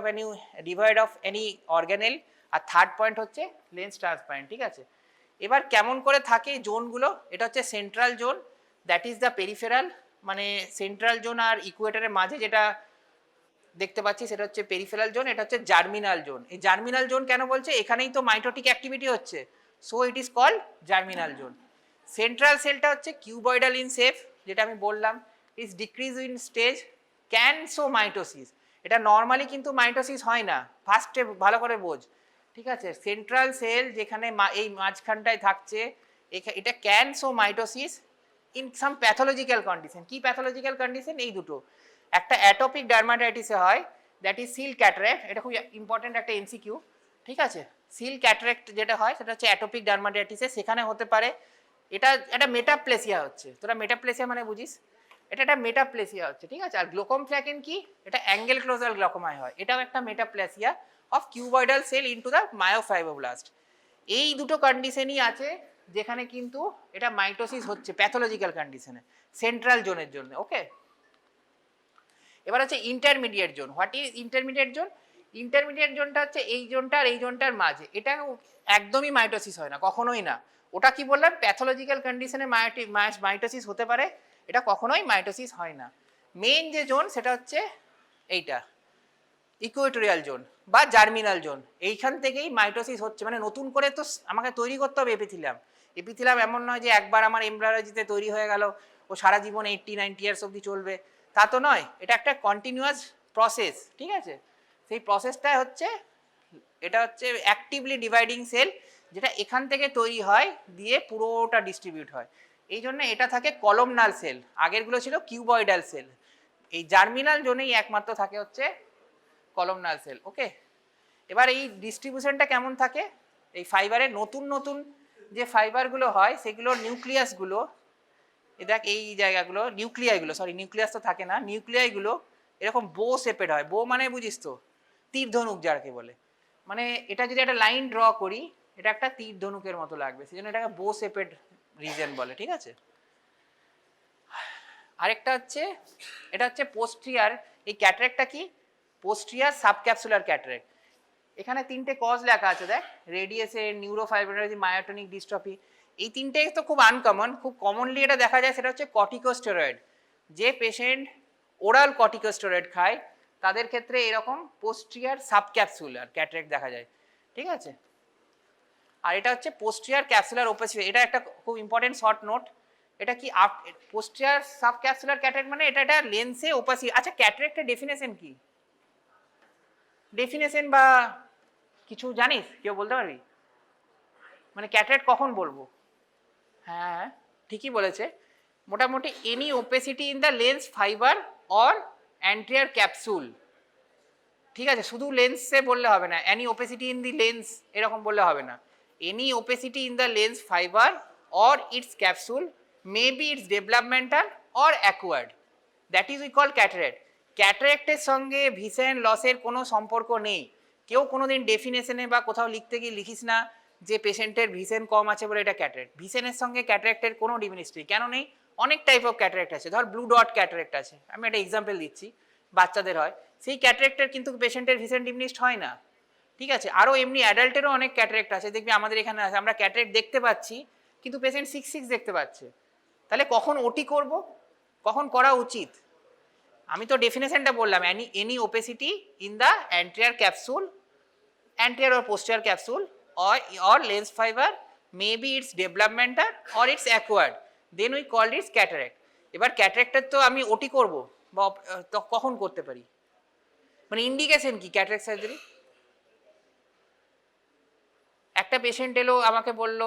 of any organelle, আর থার্ড পয়েন্ট হচ্ছে লেন্স ট্রান্সপারেন্ট, ঠিক আছে। এবার কেমন করে থাকে জোনগুলো, এটা হচ্ছে central zone, that is the peripheral, মানে সেন্ট্রাল জোন আর ইকুয়েটরের মাঝে যেটা দেখতে পাচ্ছি সেটা হচ্ছে পেরিফেরাল জোন, এটা হচ্ছে জার্মিনাল জোন। এই জার্মিনাল জোন কেন বলছে, এখানেই তো মাইটোটিক অ্যাক্টিভিটি হচ্ছে, so it is called germinal zone. Central সেলটা হচ্ছে কিউবয়েডাল ইন শেপ, যেটা আমি বললাম, is decrease in stage, can show mitosis. এটা নর্মালি কিন্তু মাইটোসিস হয় না, ফার্স্টে ভালো করে বোঝ, ঠিক আছে। সেন্ট্রাল সেল যেখানে এই মাঝখানটায় থাকছে, এটা can show mitosis in some pathological condition. কি প্যাথোলজিক্যাল কন্ডিশন, এই দুটো, একটা অ্যাটোপিক ডার্মাটাইটিসে হয়, দ্যাট ইজ সিল ক্যাটারেক্ট, এটা খুব ইম্পর্টেন্ট একটা এমসিকিউ, ঠিক আছে। সিল ক্যাটারেক্ট যেটা হয় সেটা হচ্ছে অ্যাটোপিক ডার্মাটাইটিসে, সেখানে হতে পারে এটা একটা মেটাপ্লেসিয়া হচ্ছে, তোরা মেটাপ্লেসিয়া মানে বুঝিস, এটা একটা মেটাপ্লেসিয়া হচ্ছে, ঠিক আছে। আর গ্লোকম ফ্ল্যাকেন কি, এটা অ্যাঙ্গেল ক্লোজাল গ্লোকোমায় হয়, এটাও একটা metaplasia of cuboidal cell into the myofibroblast. এই দুটো কন্ডিশনই আছে যেখানে কিন্তু এটা মাইটোসিস হচ্ছে প্যাথোলজিক্যাল কন্ডিশনে, সেন্ট্রাল জোনের জন্য, ওকে। এবার হচ্ছে intermediate zone. What is intermediate zone? Intermediate জোনটা হচ্ছে এই জোনটা আর এই জোনটার মাঝে, এটা একদমই মাইটোসিস হয় না, কখনোই না। ওটা কি বললাম, প্যাথোলজিক্যাল কন্ডিশনে মাইটোসিস হতে পারে, এটা কখনোই মাইটোসিস হয় না। মেন যে জোন সেটা হচ্ছে এইটা ইকুয়েটোরিয়াল জোন বা জার্মিনাল জোন, এইখান থেকেই মাইটোসিস হচ্ছে, মানে নতুন করে তো আমাকে তৈরি করতে হবে এপিথেলিয়াম। এপিথেলিয়াম এমন নয় যে একবার আমার এমব্রায়োলজিতে তৈরি হয়ে গেল ও সারা জীবন 80-90 ইয়ার্স অবধি চলবে, তা তো নয়, এটা একটা কন্টিনিউয়াস প্রসেস, ঠিক আছে। সেই প্রসেসটা হচ্ছে, এটা হচ্ছে অ্যাক্টিভলি ডিভাইডিং সেল, যেটা এখান থেকে তৈরি হয় দিয়ে পুরোটা ডিস্ট্রিবিউট হয়, এই জন্য এটা থাকে কলমনাল সেল, আগেরগুলো ছিল কিউবয়েডাল সেল। এই জার্মিনাল জোনেই একমাত্র থাকে হচ্ছে কলমনাল সেল, ওকে। এবার এই ডিস্ট্রিবিউশনটা কেমন থাকে, এই ফাইবারের নতুন নতুন যে ফাইবারগুলো হয় সেগুলোর নিউক্লিয়াসগুলো, দেখ এই জায়গাগুলো নিউক্লিয়াইগুলো, সরি নিউক্লিয়াস তো থাকে না, নিউক্লিয়াইগুলো এরকম বো শেপেড হয়, বো মানে বুঝিস তো তীর ধনুক যাকে বলে, মানে এটা যদি একটা লাইন ড্র করি এটা একটা তীর ধনুকের মতো লাগবে, সেই জন্য এটাকে বো শেপেড রিজন বলে, ঠিক আছে। আরেকটা হচ্ছে এটা হচ্ছে পোস্টিয়ার, এই ক্যাটারেক্টটা কি, পোস্টিয়ার সাবক্যাপসুলার ক্যাটারেক্ট। এখানে তিনটে কজ লেখা আছে দেখ, রেডিয়েশন, নিউরোফাইব্রোলাইসিস, মায়োটনিক ডিস্ট্রফি। এই তিনটে তো খুব আনকমন, খুব কমনলি এটা দেখা যায় সেটা হচ্ছে কর্টিকোস্টেরয়েড। যে পেশেন্ট ওরাল কর্টিকোস্টেরয়েড খায় তাদের ক্ষেত্রে এরকম পোস্টিয়ার সাবক্যাপসুলার ক্যাটারেক্ট দেখা যায়, ঠিক আছে। আর এটা হচ্ছে পোস্টিয়ার ক্যাপসুলার ওপাসিটি, এটা একটা খুব ইম্পর্টেন্ট শর্ট নোট। এটা কি পোস্টিয়ার সাবক্যাপসুলার ক্যাটারেক্ট মানে এটা লেন্সে ওপাসিটি। আচ্ছা ক্যাটারেক্টের ডেফিনেশন কি, ডেফিনেশন বা কিছু জানিস, কেউ বলতে পারবি? মানে ক্যাটারাক্ট কখন বলবো? হ্যাঁ ঠিকই বলেছে, মোটামুটি any opacity in the lens fibre or anterior capsule. ঠিক আছে, শুধু লেন্সে বললে হবে না, any opacity in the lens এরকম বললে হবে না, any opacity in the lens fibre or its capsule may be its developmental or acquired, that is we call cataract. ক্যাটারাক্টের সঙ্গে ভিশন লসের কোনো সম্পর্ক নেই। কেউ কোনোদিন ডেফিনেশনে বা কোথাও লিখতে গিয়ে লিখিস না যে পেশেন্টের ভিশন কম আছে বলে এটা ক্যাটারাক্ট। ভিশনের সঙ্গে ক্যাটারাক্টের কোনো ডিফিনিশন নেই। কেন নেই? অনেক টাইপ অফ ক্যাটারাক্ট আছে, ধর ব্লু ডট ক্যাটারাক্ট আছে, আমি একটা এক্সাম্পল দিচ্ছি, বাচ্চাদের হয়, সেই ক্যাটারাক্টের কিন্তু পেশেন্টের ভিশন ডিমিনিশড হয় না। ঠিক আছে, আরও এমনি অ্যাডাল্টেরও অনেক ক্যাটারাক্ট আছে, দেখবি আমাদের এখানে আছে, আমরা ক্যাটারাক্ট দেখতে পাচ্ছি কিন্তু পেশেন্ট 6 দেখতে পাচ্ছে। তাহলে কখন ওটি করব, কখন করা উচিত? আমি তো ডেফিনেশনটা বললাম, any opacity in the anterior capsule, anterior or posterior capsule or lens fiber, maybe it's developmental or it's acquired, then we call it cataract. এবার ক্যাটারাক্টের তো আমি ওটি করব বা তো কখন করতে পারি, মানে ইন্ডিকেশন কি ক্যাটারাক্ট সার্জারি? একটা পেশেন্ট এলো আমাকে বলল,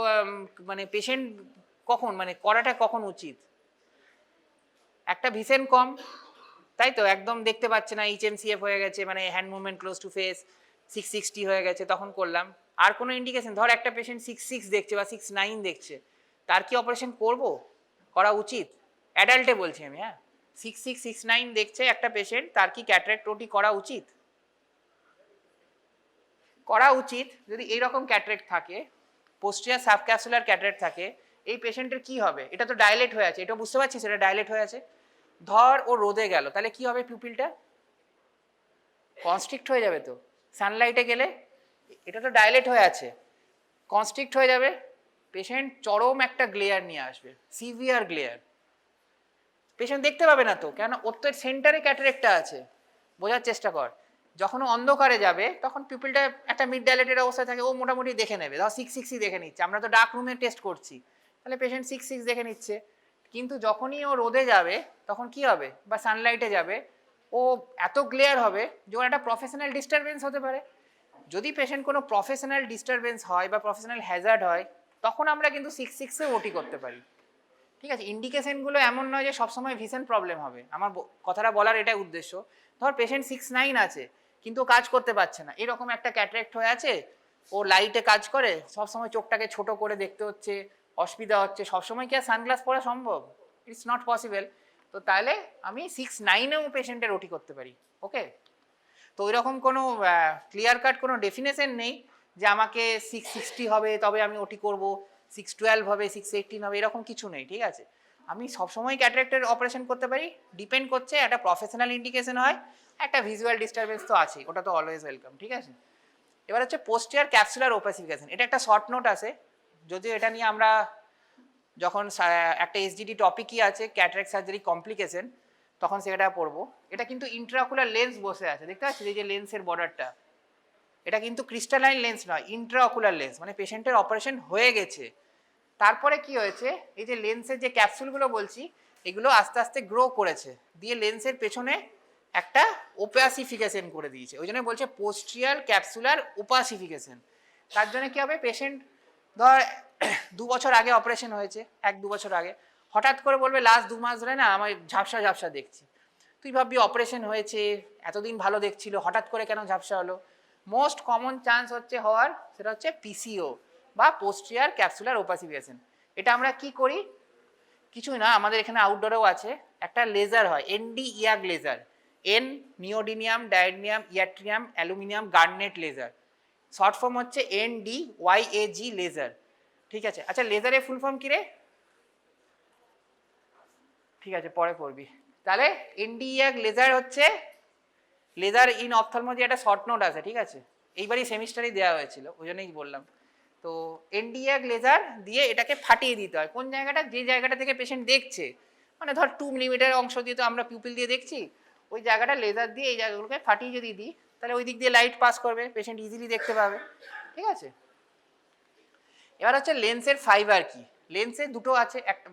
মানে পেশেন্ট কখন, মানে করাটা কখন উচিত? একটা ভিশন কম, তাই তো, একদম দেখতে পাচ্ছে না, HMCF হয়ে গেছে, মানে hand movement close to face 660 হয়ে গেছে, তখন করলাম। আর কোনো ইন্ডিকেশন, ধর একটা পেশেন্ট 66 দেখছে বা 69 দেখছে, তার কি অপারেশন করব, করা উচিত? অ্যাডাল্টে বলছি আমি, হ্যাঁ, 6669 দেখছে একটা পেশেন্ট, তার কি ক্যাটারাক্ট ওটি করা উচিত? করা উচিত যদি এইরকম ক্যাটারাক্ট থাকে, পোস্টিরিয়র সাবক্যাপসুলার ক্যাটারাক্ট থাকে, এই পেশেন্টের কি হবে? এটা তো ডাইলেট হয়ে আছে, এটা বুঝতে পারছিস, এটা ডাইলেট হয়ে আছে। ধর ও রোদে গেল, তাহলে কি হবে? পিউপিলটা কনস্ট্রিক্ট হয়ে যাবে তো, সানলাইটে গেলে এটা তো ডাইলেট হয়ে আছে, কনস্ট্রিক্ট হয়ে যাবে, পেশেন্ট চরম একটা গ্লেয়ার নিয়ে আসবে, সিভিয়ার গ্লেয়ার, পেশেন্ট দেখতে পাবে না তো, কেন? ওর তো সেন্টারে ক্যাটারাক্টটা আছে। বোঝার চেষ্টা কর, যখন ও অন্ধকারে যাবে তখন পিপলটা একটা মিড ডাইলেটেড অবস্থায় থাকে, ও মোটামুটি দেখে নেবে, ধর 660 দেখে নিচ্ছে, আমরা তো ডার্ক রুমে টেস্ট করছি, তাহলে পেশেন্ট 66 দেখে নিচ্ছে। কিন্তু যখনই ও রোদে যাবে তখন কি হবে, বা সানলাইটে যাবে, ও এত গ্লেয়ার হবে যে ওর একটা প্রফেশনাল ডিস্টারবেন্স হতে পারে। যদি পেশেন্ট কোনো প্রফেশনাল ডিস্টারবেন্স হয় বা প্রফেশনাল হ্যাজার্ড হয়, তখন আমরা কিন্তু 66-এ ওটি করতে পারি। ঠিক আছে, ইন্ডিকেশনগুলো এমন নয় যে সবসময় ভিশন প্রবলেম হবে, আমার কথাটা বলার এটাই উদ্দেশ্য। ধর পেশেন্ট 69 আছে কিন্তু কাজ করতে পারছে না, এরকম একটা ক্যাটারাক্ট হয়ে আছে, ও লাইটে কাজ করে, সবসময় চোখটাকে ছোট করে দেখতে হচ্ছে, অসুবিধা হচ্ছে, সবসময় কি আর সানগ্লাস পরা সম্ভব? It's not possible. তো তাহলে আমি 69-এও পেশেন্টের ওটি করতে পারি। ওকে, তো ওইরকম কোনো ক্লিয়ার কাট কোনো ডেফিনেশন নেই যে আমাকে 660 হবে তবে আমি ওটি করব, 612 হবে, 618 হবে, এরকম কিছু নেই। ঠিক আছে, আমি সবসময় ক্যাটারাক্টের অপারেশন করতে পারি, ডিপেন্ড করছে একটা প্রফেশনাল ইন্ডিকেশন হয়, একটা ভিজুয়াল ডিস্টারবেন্স তো আছেই, ওটা তো অলওয়েজ ওয়েলকাম। ঠিক আছে, এবার হচ্ছে পোস্টিরিয়র ক্যাপসুলার ওপাসিফিকেশন, এটা একটা শর্ট নোট আছে, যদিও এটা নিয়ে আমরা যখন একটা এসডিডি টপিকই আছে ক্যাটারাক্ট সার্জারি কমপ্লিকেশন, তখন সেটা পড়বো। এটা কিন্তু ইন্ট্রাঅকুলার লেন্স বসে আছে, দেখতে পাচ্ছি এই যে লেন্সের বর্ডারটা, এটা কিন্তু ক্রিস্টালাইন লেন্স নয়, ইন্ট্রাঅকুলার লেন্স, মানে পেশেন্টের অপারেশন হয়ে গেছে, তারপরে কি হয়েছে, এই যে লেন্সের যে ক্যাপসুলগুলো বলছি, এগুলো আস্তে আস্তে গ্রো করেছে, দিয়ে লেন্সের পেছনে একটা ওপাসিফিকেশন করে দিয়েছে, ওই জন্য বলছে পোস্টিরিয়র ক্যাপসুলার ওপাসিফিকেশন। তার জন্য কি হবে, পেশেন্ট ধর 2 বছর আগে অপারেশন হয়েছে, 1-2 বছর আগে, হঠাৎ করে বলবে লাস্ট 2 মাস ধরে না আমার ঝাপসা ঝাপসা দেখছি, তুই ভাববি অপারেশন হয়েছে, এতদিন ভালো দেখছিল, হঠাৎ করে কেন ঝাপসা হলো? মোস্ট কমন চান্স হচ্ছে হওয়ার, সেটা হচ্ছে পিসিও বা পোস্টিরিয়র ক্যাপসুলার ওপাসিফিকেশন। এটা আমরা কি করি, কিছুই না, আমাদের এখানে আউটডোরেও আছে, একটা লেজার হয় ND YAG laser, N neodymium ডায়োডিনিয়াম yttrium aluminium garnet laser, short form হচ্ছে NDYAG লেজার। ঠিক আছে, আচ্ছা লেজারের ফুল ফর্ম কি রে? ঠিক আছে পরে পড়বি। তাহলে NDYAG লেজার হচ্ছে লেজার ইন অপথলমোলজি, একটা শর্ট নোট আছে, ঠিক আছে, এইবারই সেমিস্টারেই দেওয়া হয়েছিল, ওই জন্যই বললাম। তো NDYAG লেজার দিয়ে এটাকে ফাটিয়ে দিতে হয়, কোন জায়গাটা, যে জায়গাটা থেকে পেশেন্ট দেখছে, মানে ধর 2 মিলিমিটার অংশ দিয়ে তো আমরা পিউপিল দিয়ে দেখছি, ওই জায়গাটা লেজার দিয়ে এই জায়গাগুলোকে ফাটিয়ে যদি দিই, তাহলে ওই দিক দিয়ে লাইট পাস করবে, পেশেন্ট ইজিলি দেখতে পাবে। ঠিক আছে, এবার হচ্ছে লেন্সের ফাইবার কি। লেন্সে দুটো আছে, একটা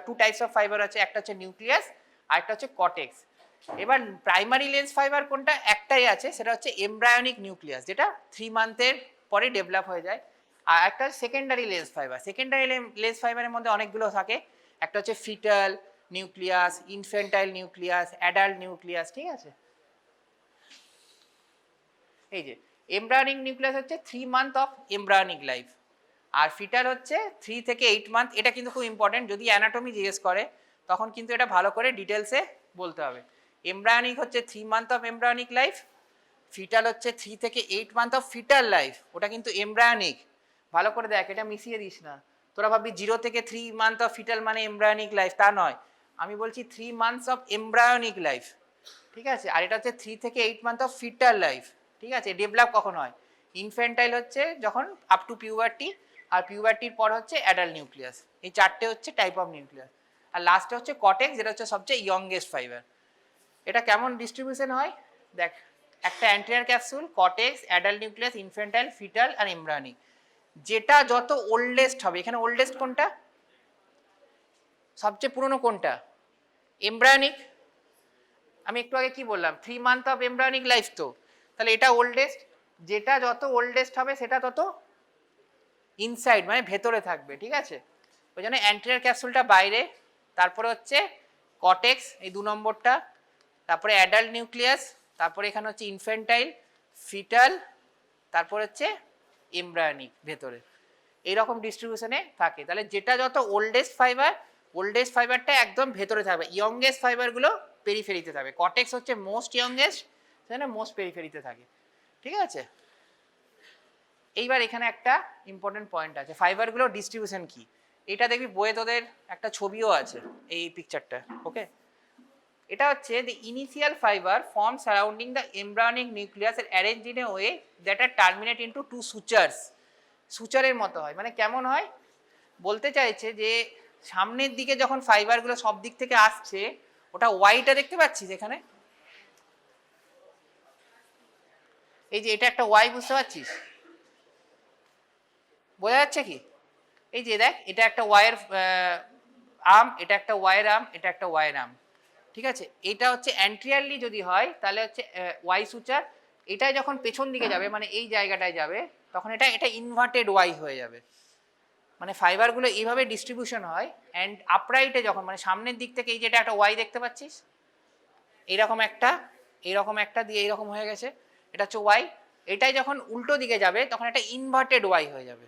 2 টাইপস অফ ফাইবার আছে, একটা হচ্ছে নিউক্লিয়াস আর একটা হচ্ছে কটেক্স। এবার প্রাইমারি লেন্স ফাইবার কোনটা, একটাই আছে, সেটা হচ্ছে এমব্রায়োনিক নিউক্লিয়াস, যেটা 3 মান্থের পরে ডেভেলপ হয়ে যায়। আর একটা secondary lens fibre. Secondary lens ফাইবারের মধ্যে অনেকগুলো থাকে, একটা হচ্ছে foetal nucleus, infantile nucleus, adult nucleus, ঠিক আছে। এই যে এমব্রায়োনিক নিউক্লিয়াস হচ্ছে 3 মান্থ অফ এমব্রায়োনিক লাইফ, আর ফিটাল হচ্ছে 3 থেকে 8 মান্থ। এটা কিন্তু খুব ইম্পর্টেন্ট, যদি অ্যানাটমি জিজ্ঞেস করে তখন কিন্তু এটা ভালো করে ডিটেলসে বলতে হবে। এমব্রায়োনিক হচ্ছে 3 month of embryonic life, fetal হচ্ছে 3 থেকে 8 মান্থ অফ ফিটাল লাইফ, ওটা কিন্তু এমব্রায়োনিক। ভালো করে দেখ, এটা মিশিয়ে দিস না। তোরা ভাববি 0 থেকে 3 মান্থ অফ ফিটাল মানে এমব্রায়োনিক লাইফ, তা নয়। আমি বলছি 3 মান্থস অফ এমব্রায়োনিক লাইফ, ঠিক আছে। আর এটা হচ্ছে 3 থেকে 8 মান্থ অফ ফিটাল লাইফ, ঠিক আছে। ডেভেলপ কখন হয়, ইনফ্যান্টাইল হচ্ছে যখন আপ টু পিউবার্টি, আর পিউবার্টির পর হচ্ছে অ্যাডাল্ট নিউক্লিয়াস। এই চারটে হচ্ছে টাইপ অফ নিউক্লিয়াস। আর লাস্টে হচ্ছে কটেক্স, যেটা হচ্ছে সবচেয়ে ইয়ংগেস্ট ফাইবার। এটা কেমন ডিস্ট্রিবিউশন হয় দেখ, একটা anterior capsule, cortex, adult nucleus, infantile, foetal আর এমব্রায়োনিক। যেটা যত ওল্ডেস্ট হবে, এখানে ওল্ডেস্ট কোনটা, সবচেয়ে পুরনো কোনটা, এমব্রায়োনিক। আমি একটু আগে কি বললাম, 3 মান্থ অফ এমব্রায়োনিক লাইফ, তো তাহলে এটা ওল্ডেস্ট। যেটা যত ওল্ডেস্ট হবে সেটা তত ইনসাইড মানে ভেতরে থাকবে, ঠিক আছে। ওই জন্য অ্যান্টেরিয়র ক্যাপসুলটা বাইরে, তারপরে হচ্ছে কটেক্স এই 2 নম্বরটা, তারপরে অ্যাডাল্ট নিউক্লিয়াস, তারপরে এখানে হচ্ছে ইনফ্যান্টাইল, ফিটাল, তারপর হচ্ছে এমব্রায়োনিক ভেতরে। এইরকম ডিস্ট্রিবিউশনে থাকে। তাহলে যেটা যত ওল্ডেস্ট ফাইবার, ওল্ডেস্ট ফাইবারটা একদম ভেতরে থাকবে, ইয়ংগেস্ট ফাইবারগুলো পেরিফেরিতে থাকবে। কটেক্স হচ্ছে মোস্ট ইয়ংগেস্ট, সেখানে মোস্ট পেরিফেরিতে থাকে, ঠিক আছে। এইবার এখানে একটা ইম্পর্টেন্ট পয়েন্ট আছে, ফাইবারগুলো ডিস্ট্রিবিউশন কি। এটা দেখবি বইয়ে তোদের একটা ছবিও আছে, এই পিকচারটা, ওকে। এটা হচ্ছে the initial fiber formed surrounding the embryonic nucleus are arranged in a way that are terminate into two sutures. সুচারের মতো হয়, মানে কেমন হয় বলতে চাইছে যে সামনের দিকে যখন ফাইবারগুলো সব দিক থেকে আসছে, ওটা ওয়াইটা দেখতে পাচ্ছিস এখানে, এই যে এটা একটা ওয়াই, বুঝতে পারছিস, বোঝা যাচ্ছে কি, এই যে দেখ এটা একটা ওয়াইয়ের আর্ম, এটা একটা ওয়াইয়ের আর্ম, এটা একটা ওয়াইয়ের আর্ম, ঠিক আছে। এটা হচ্ছে অ্যান্টিরিয়রলি যদি হয় তাহলে হচ্ছে ওয়াই সুচার, এটাই যখন পেছন দিকে যাবে মানে এই জায়গাটায় যাবে, তখন এটা এটা ইনভার্টেড ওয়াই হয়ে যাবে। মানে ফাইবারগুলো এইভাবে ডিস্ট্রিবিউশন হয়। অ্যান্ড আপরাইটে যখন মানে সামনের দিক থেকে এই যে এটা একটা ওয়াই দেখতে পাচ্ছিস, এইরকম একটা দিয়ে এইরকম হয়ে গেছে, এটা হচ্ছে ওয়াই। এটাই যখন উল্টো দিকে যাবে তখন এটা ইনভার্টেড ওয়াই হয়ে যাবে,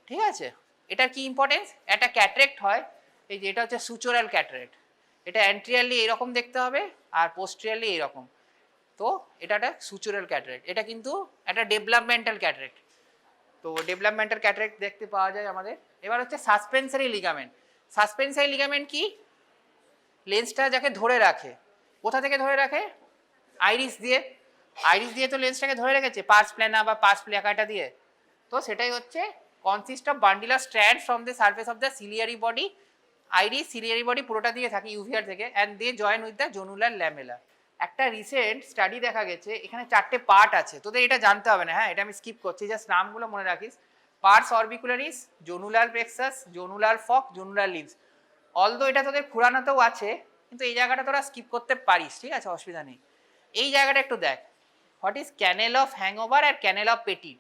ঠিক আছে। এটার কি ইম্পর্টেন্স, একটা ক্যাটারেক্ট হয়, এই যে এটা হচ্ছে সুচোরাল ক্যাটারেক্ট, এটা অ্যান্টিরিয়রলি এরকম দেখতে হবে আর পোস্টেরিয়রলি এরকম, তো এটা একটা সুচোরাল ক্যাটারেক্ট। এটা কিন্তু একটা ডেভেলপমেন্টাল ক্যাটারেক্ট, তো ডেভেলপমেন্টাল ক্যাটারেক্ট দেখতে পাওয়া যায় আমাদের। এবার হচ্ছে সাসপেন্সারি লিগামেন্ট। সাসপেন্সারি লিগামেন্ট কি, লেন্সটা যাকে ধরে রাখে, কোথা থেকে ধরে রাখে, আইরিস দিয়ে। আইরিস দিয়ে তো লেন্সটাকে ধরে রেখেছে, পার্স প্ল্যানা বা পার্স প্ল্যাকাটা দিয়ে, তো সেটাই হচ্ছে consist of bundle of strand from the surface of the ciliary body. Iris ciliary body পুরোটা দিয়ে থাকে ইউভিয়ার থেকে, and they join with the zonular lamella. একটা রিসেন্ট স্টাডি দেখা গেছে, এখানে 4টে পার্ট আছে, তোদের এটা জানতে হবে না, হ্যাঁ এটা আমি স্কিপ করছি, জাস্ট নামগুলো মনে রাখিস। পার্স অরবিকুলারিস, জোনুলার প্লেক্সাস, জোনুলার ফক, জোনুলার লিভস। অলদো এটা তোদের পুরানোতেও আছে, কিন্তু এই জায়গাটা তোরা স্কিপ করতে পারিস, ঠিক আছে, অসুবিধা নেই। এই জায়গাটা একটু দেখ, what is canal of Hannover আর canal of Petit.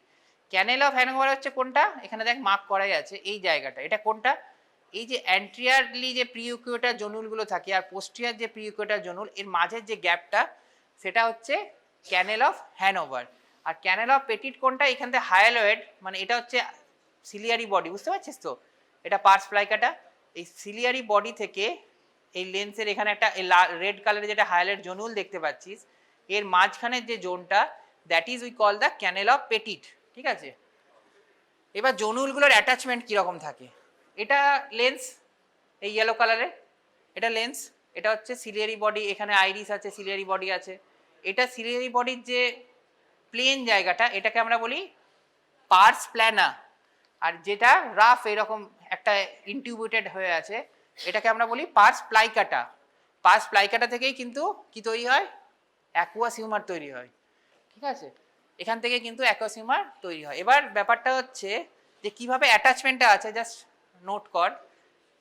Canal of Hannover হচ্ছে কোনটা, এখানে দেখ মার্ক করাই আছে, এই জায়গাটা, এটা কোনটা, এই যে অ্যান্টিরিয়রলি যে প্রিইকুয়েটার জোনুলগুলো থাকে আর পোস্টিরিয়র যে প্রিইকুয়েটার জোনুল, এর মাঝের যে গ্যাপটা, সেটা হচ্ছে ক্যানেল অফ হ্যানোভার। আর ক্যানেল অফ পেটিট কোনটা, এখান থেকে হায়ালয়েড, মানে এটা হচ্ছে সিলিয়ারি বডি, বুঝতে পারছিস তো, এটা পার্স প্লাইকাটা। এই সিলিয়ারি বডি থেকে এই লেন্সের এখানে একটা রেড কালারের যেটা হায়ালয়েড জোনুল দেখতে পাচ্ছিস, এর মাঝখানের যে জোনটা, that is we call the canal of Petit, ঠিক আছে। এবার জোনুলগুলোর অ্যাটাচমেন্ট কীরকম থাকে, এটা লেন্স, এই ইয়েলো কালারে এটা লেন্স, এটা হচ্ছে সিলিয়ারি বডি, এখানে আইরিস আছে, সিলিয়ারি বডি আছে। এটা সিলিয়ারি বডির যে প্লেন জায়গাটা, এটাকে আমরা বলি পার্স প্ল্যানা, আর যেটা রাফ এরকম একটা ইনটিউবেটেড হয়ে আছে, এটাকে আমরা বলি পার্স প্লাইকাটা। পার্স প্লাইকাটা থেকেই কিন্তু কি তৈরি হয়, অ্যাকুয়াস হিউমার তৈরি হয়, ঠিক আছে, এখান থেকে কিন্তু অ্যাকুয়াস হিউমার তৈরি হয়। এবার ব্যাপারটা হচ্ছে যে কিভাবে অ্যাটাচমেন্টটা আছে, জাস্ট নোট কর।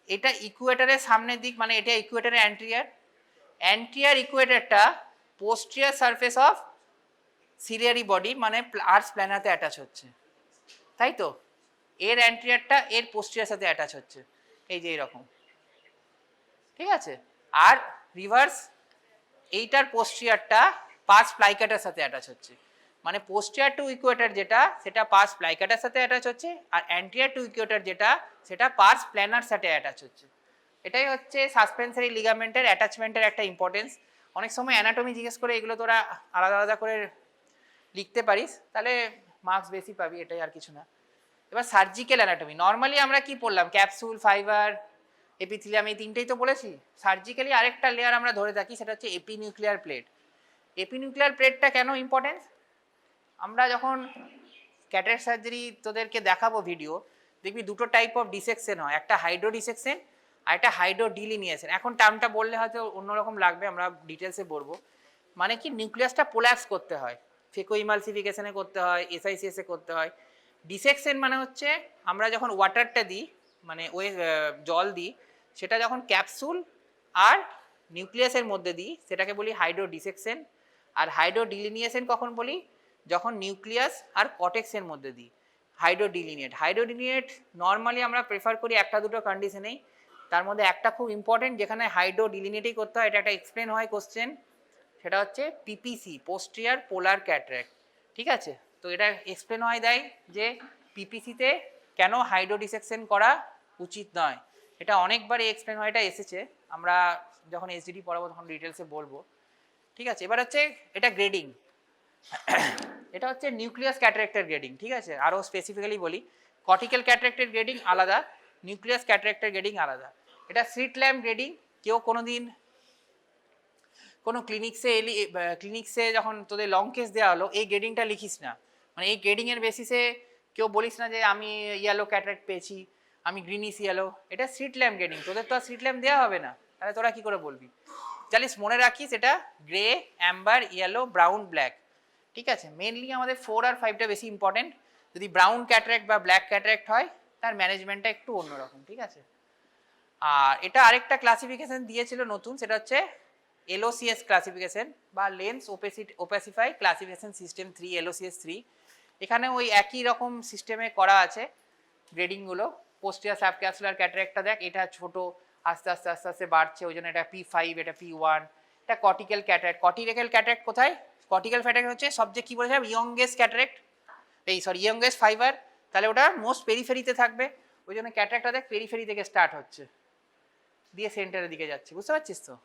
এটা ইকুয়েটারের সামনের দিক, মানে এটা ইকুয়েটারের অ্যান্টিরিয়র, অ্যান্টিয়ার ইকুয়েটরটা posterior surface of ciliary body মানে আর্স প্ল্যানাতে অ্যাটাচ হচ্ছে, তাই তো? এর অ্যান্টিয়ারটা এর পোস্টিয়ার সাথে অ্যাটাচ হচ্ছে, এই যে এরকম, ঠিক আছে? আর রিভার্স এইটার পোস্টিয়ারটা পাস প্লাইকাটার সাথে অ্যাটাচ হচ্ছে, মানে পোস্টিয়ার টু ইকুয়েটর যেটা সেটা পাস প্লাইকাটার সাথে অ্যাটাচ হচ্ছে, আর অ্যান্টিয়ার টু ইকুয়েটর যেটা সেটা পাস প্ল্যানার সাথে অ্যাটাচ হচ্ছে। এটাই হচ্ছে সাসপেন্সারি লিগামেন্টের অ্যাটাচমেন্টের একটা ইম্পর্টেন্স। অনেক সময় অ্যানাটমি জিজ্ঞেস করে, এগুলো তোরা আলাদা আলাদা করে লিখতে পারিস, তাহলে মার্কস বেশি পাবি, এটাই আর কিছু না। এবার সার্জিক্যাল অ্যানাটমি, নর্মালি আমরা কি পড়লাম, ক্যাপসুল, ফাইবার, এপিথিলিয়াম, এই তিনটেই তো বলেছি। সার্জিক্যালি আরেকটা লেয়ার আমরা ধরে থাকি, সেটা হচ্ছে এপিনিউক্লিয়ার প্লেট। এপিনিউক্লিয়ার প্লেটটা কেন ইম্পর্টেন্ট? আমরা যখন ক্যাটারাক্ট সার্জারি তোদেরকে দেখাবো ভিডিও, দেখবি দুটো টাইপ অফ ডিসেকশন হয়, একটা হাইড্রো ডিসেকশন আর একটা হাইড্রো ডিলিনিয়েশন। এখন টার্মটা বললে হয়তো অন্যরকম লাগবে, আমরা ডিটেলসে বলবো। মানে কি, নিউক্লিয়াসটা পোল্যাপস করতে হয়, ফেকো ইমালসিফিকেশনে করতে হয়, এসআইসিএসে করতে হয়। ডিসেকশন মানে হচ্ছে আমরা যখন ওয়াটারটা দিই, মানে ওই জল দিই, সেটা যখন ক্যাপসুল আর নিউক্লিয়াসের মধ্যে দিই সেটাকে বলি হাইড্রো ডিসেকশন। আর হাইড্রো ডিলিনিয়েশন কখন বলি, যখন নিউক্লিয়াস আর কটেক্সের মধ্যে দিই, হাইড্রো ডিলিনিয়েট। হাইড্রো ডিলিনিয়েট নর্মালি আমরা প্রেফার করি একটা দুটো কন্ডিশনেই, তার মধ্যে একটা খুব ইম্পর্টেন্ট যেখানে হাইড্রো ডিলিনিয়েটই করতে হয়, এটা একটা এক্সপ্লেন হয় কোশ্চেন, সেটা হচ্ছে পিপিসি, পোস্টিয়ার পোলার ক্যাটারাক্ট, ঠিক আছে? তো এটা এক্সপ্লেন হয় দেয় যে পিপিসিতে কেন হাইড্রো ডিসেকশন করা উচিত নয়, এটা অনেকবারই এক্সপ্লেন হয়, এটা এসেছে, আমরা যখন এসডিডি পড়াবো তখন ডিটেলসে বলবো, ঠিক আছে? এবার হচ্ছে এটা গ্রেডিং, এটা হচ্ছে নিউক্লিয়াস ক্যাটারাক্টের গ্রেডিং, ঠিক আছে? আরও স্পেসিফিক্যালি বলি, কর্টিক্যাল ক্যাটারাক্টের গ্রেডিং আলাদা, নিউক্লিয়াস ক্যাটারাক্টের গ্রেডিং আলাদা। এটা স্লিট ল্যাম্প গ্রেডিং। কেউ কোনো দিন কোনো ক্লিনিক্সে যখন তোদের লং কেস দেওয়া হলো, এই গ্রেডিংটা লিখিস না, মানে এই গ্রেডিংয়ের বেসিসে কেউ বলিস না যে আমি ইয়েলো ক্যাটারাক্ট পেয়েছি, আমি গ্রিনিশ ইয়েলো। এটা স্লিট ল্যাম্প গ্রেডিং, তোদের তো আর স্লিট ল্যাম্প দেওয়া হবে না, তাহলে তোরা কী করে বলবি? জানিস, মনে রাখিস এটা grey, Amber, yellow, brown, black, ঠিক আছে? মেনলি আমাদের 4 আর 5টা বেশি ইম্পর্টেন্ট। যদি ব্রাউন ক্যাটারাক্ট বা ব্ল্যাক ক্যাটারাক্ট হয়, তার ম্যানেজমেন্টটা একটু অন্যরকম, ঠিক আছে? আর এটা আরেকটা ক্লাসিফিকেশন দিয়েছিল নতুন, সেটা হচ্ছে LOCS ক্লাসিফিকেশন বা লেন্স ওপাসিফাই ক্লাসিফিকেশন সিস্টেম 3, LOCS 3। এখানে ওই একই রকম সিস্টেমে করা আছে গ্রেডিংগুলো। পোস্টিয়ার সাবক্যাপসুলার ক্যাটারাক্টটা দেখ, এটা ছোট, আস্তে আস্তে আস্তে আস্তে বাড়ছে, ওই জন্য এটা P5, এটা P1। এটা কর্টিক্যাল ক্যাটারাক্ট। কর্টিক্যাল ক্যাটারাক্ট কোথায়? কর্টিক্যাল ক্যাটারাক্ট হচ্ছে সবচেয়ে কী বলেছিলাম, ইয়ংগেস্ট ক্যাটারাক্ট, ইয়ংগেস্ট ফাইবার, তাহলে ওটা মোস্ট পেরিফেরিতে থাকবে, ওই জন্য ক্যাটারাক্টটা দেখ পেরিফেরি থেকে স্টার্ট হচ্ছে, দিয়ে সেন্টারের দিকে যাচ্ছে, বুঝতে পারছিস তো?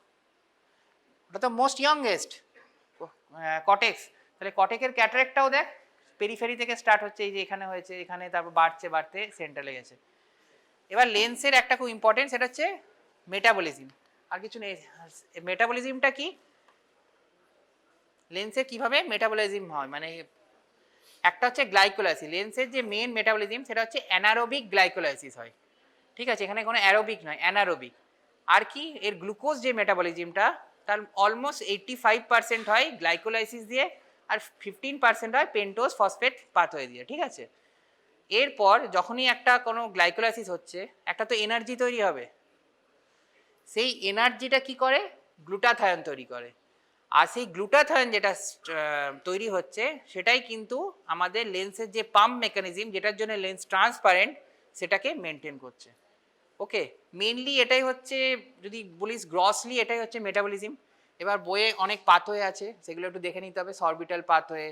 ওটা তো মোস্ট ইয়ংগেস্ট কটেক্স, তাহলে কটেকের ক্যাটারাক্টটাও দেখ পেরিফেরি থেকে স্টার্ট হচ্ছে, এই যে এখানে হয়েছে, এখানে, তারপর বাড়ছে বাড়তে সেন্টারে গেছে। এবার লেন্সের একটা খুব ইম্পর্টেন্ট, সেটা হচ্ছে মেটাবলিজম, আর কিছু নেই। মেটাবলিজমটা কি, লেন্সের কিভাবে মেটাবলিজম হয়, মানে একটা হচ্ছে গ্লাইকোলাইসিস, লেন্সের যে মেন মেটাবলিজম সেটা হচ্ছে অ্যানারোবিক গ্লাইকোলাইসিস হয়, ঠিক আছে? এখানে কোনো অ্যারোবিক নয়, অ্যানারোবিক। আর কি, এর গ্লুকোজ যে মেটাবলিজমটা তার অলমোস্ট 85% হয় গ্লাইকোলাইসিস দিয়ে, আর 15% হয় পেন্টোজ ফসফেট পাথওয়ে দিয়ে, ঠিক আছে? এরপর যখনই একটা কোনো গ্লাইকোলাইসিস হচ্ছে, একটা তো এনার্জি তৈরি হবে, সেই এনার্জিটা কি করে, গ্লুটাথায়ন তৈরি করে। আর সেই গ্লুটাথায়ন যেটা তৈরি হচ্ছে, সেটাই কিন্তু আমাদের লেন্সের যে পাম্প মেকানিজম, যেটার জন্য লেন্স ট্রান্সপারেন্ট, সেটাকে মেনটেন করছে। ওকে, মেনলি এটাই হচ্ছে, যদি বলিস গ্রসলি এটাই হচ্ছে মেটাবলিজম। এবার বইয়ে অনেক পাথওয়ে আছে, সেগুলো একটু দেখে নিতে হবে, সরবিটাল পাথওয়ে।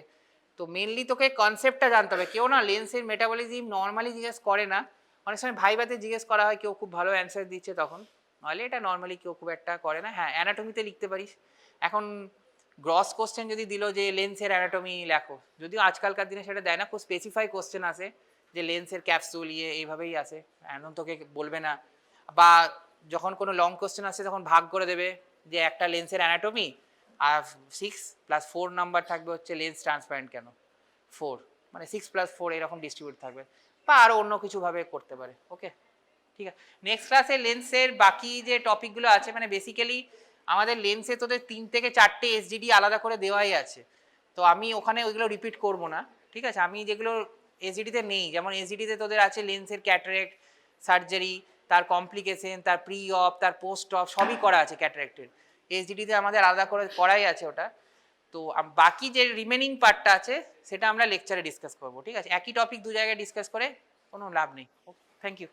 তো মেনলি তোকে কনসেপ্টটা জানতে হবে। কেউ না লেন্সের মেটাবলিজম নর্মালি জিজ্ঞেস করে না, অনেক সময় ভাইভাতে জিজ্ঞেস করা হয়, কেউ খুব ভালো অ্যান্সার দিচ্ছে তখন, নাহলে এটা নর্মালি কেউ খুব একটা করে না। হ্যাঁ, অ্যানাটমিতে লিখতে পারিস। এখন গ্রস কোশ্চেন যদি দিল যে লেন্সের অ্যানাটমি লেখো, যদিও আজকালকার দিনে সেটা দেয় না, খুব স্পেসিফাই কোশ্চেন আসে যে লেন্সের ক্যাপসুল এইভাবেই আসে, এমন তোকে বলবে না। বা যখন কোনো লং কোশ্চেন আসে তখন ভাগ করে দেবে যে একটা লেন্সের অ্যানাটমি, আর 6+4 নাম্বার থাকবে হচ্ছে লেন্স ট্রান্সপারেন্ট কেন 4, মানে 6+4 এরকম ডিস্ট্রিবিউট থাকবে, বা আরও অন্য কিছুভাবে করতে পারে। ওকে, ঠিক আছে। নেক্সট ক্লাসে লেন্সের বাকি যে টপিকগুলো আছে, মানে বেসিক্যালি আমাদের লেন্সে তোদের 3 থেকে 4টে এসডিডি আলাদা করে দেওয়াই আছে, তো আমি ওখানে ওইগুলো রিপিট করব না, ঠিক আছে? আমি যেগুলো এসডিডিতে নেই, যেমন এসডিডিতে তোদের আছে লেন্সের ক্যাটারাক্ট সার্জারি, তার কমপ্লিকেশন, তার প্রি অপ, তার পোস্ট অপ, সবই করা আছে ক্যাটারাক্টের। এসডিডিতে আমাদের আলাদা করে করাই আছে ওটা। তো বাকি যে রিমেনিং পার্টটা আছে সেটা আমরা লেকচারে ডিসকাস করবো, ঠিক আছে? একই টপিক দু জায়গায় ডিসকাস করে কোনো লাভ নেই। Thank you.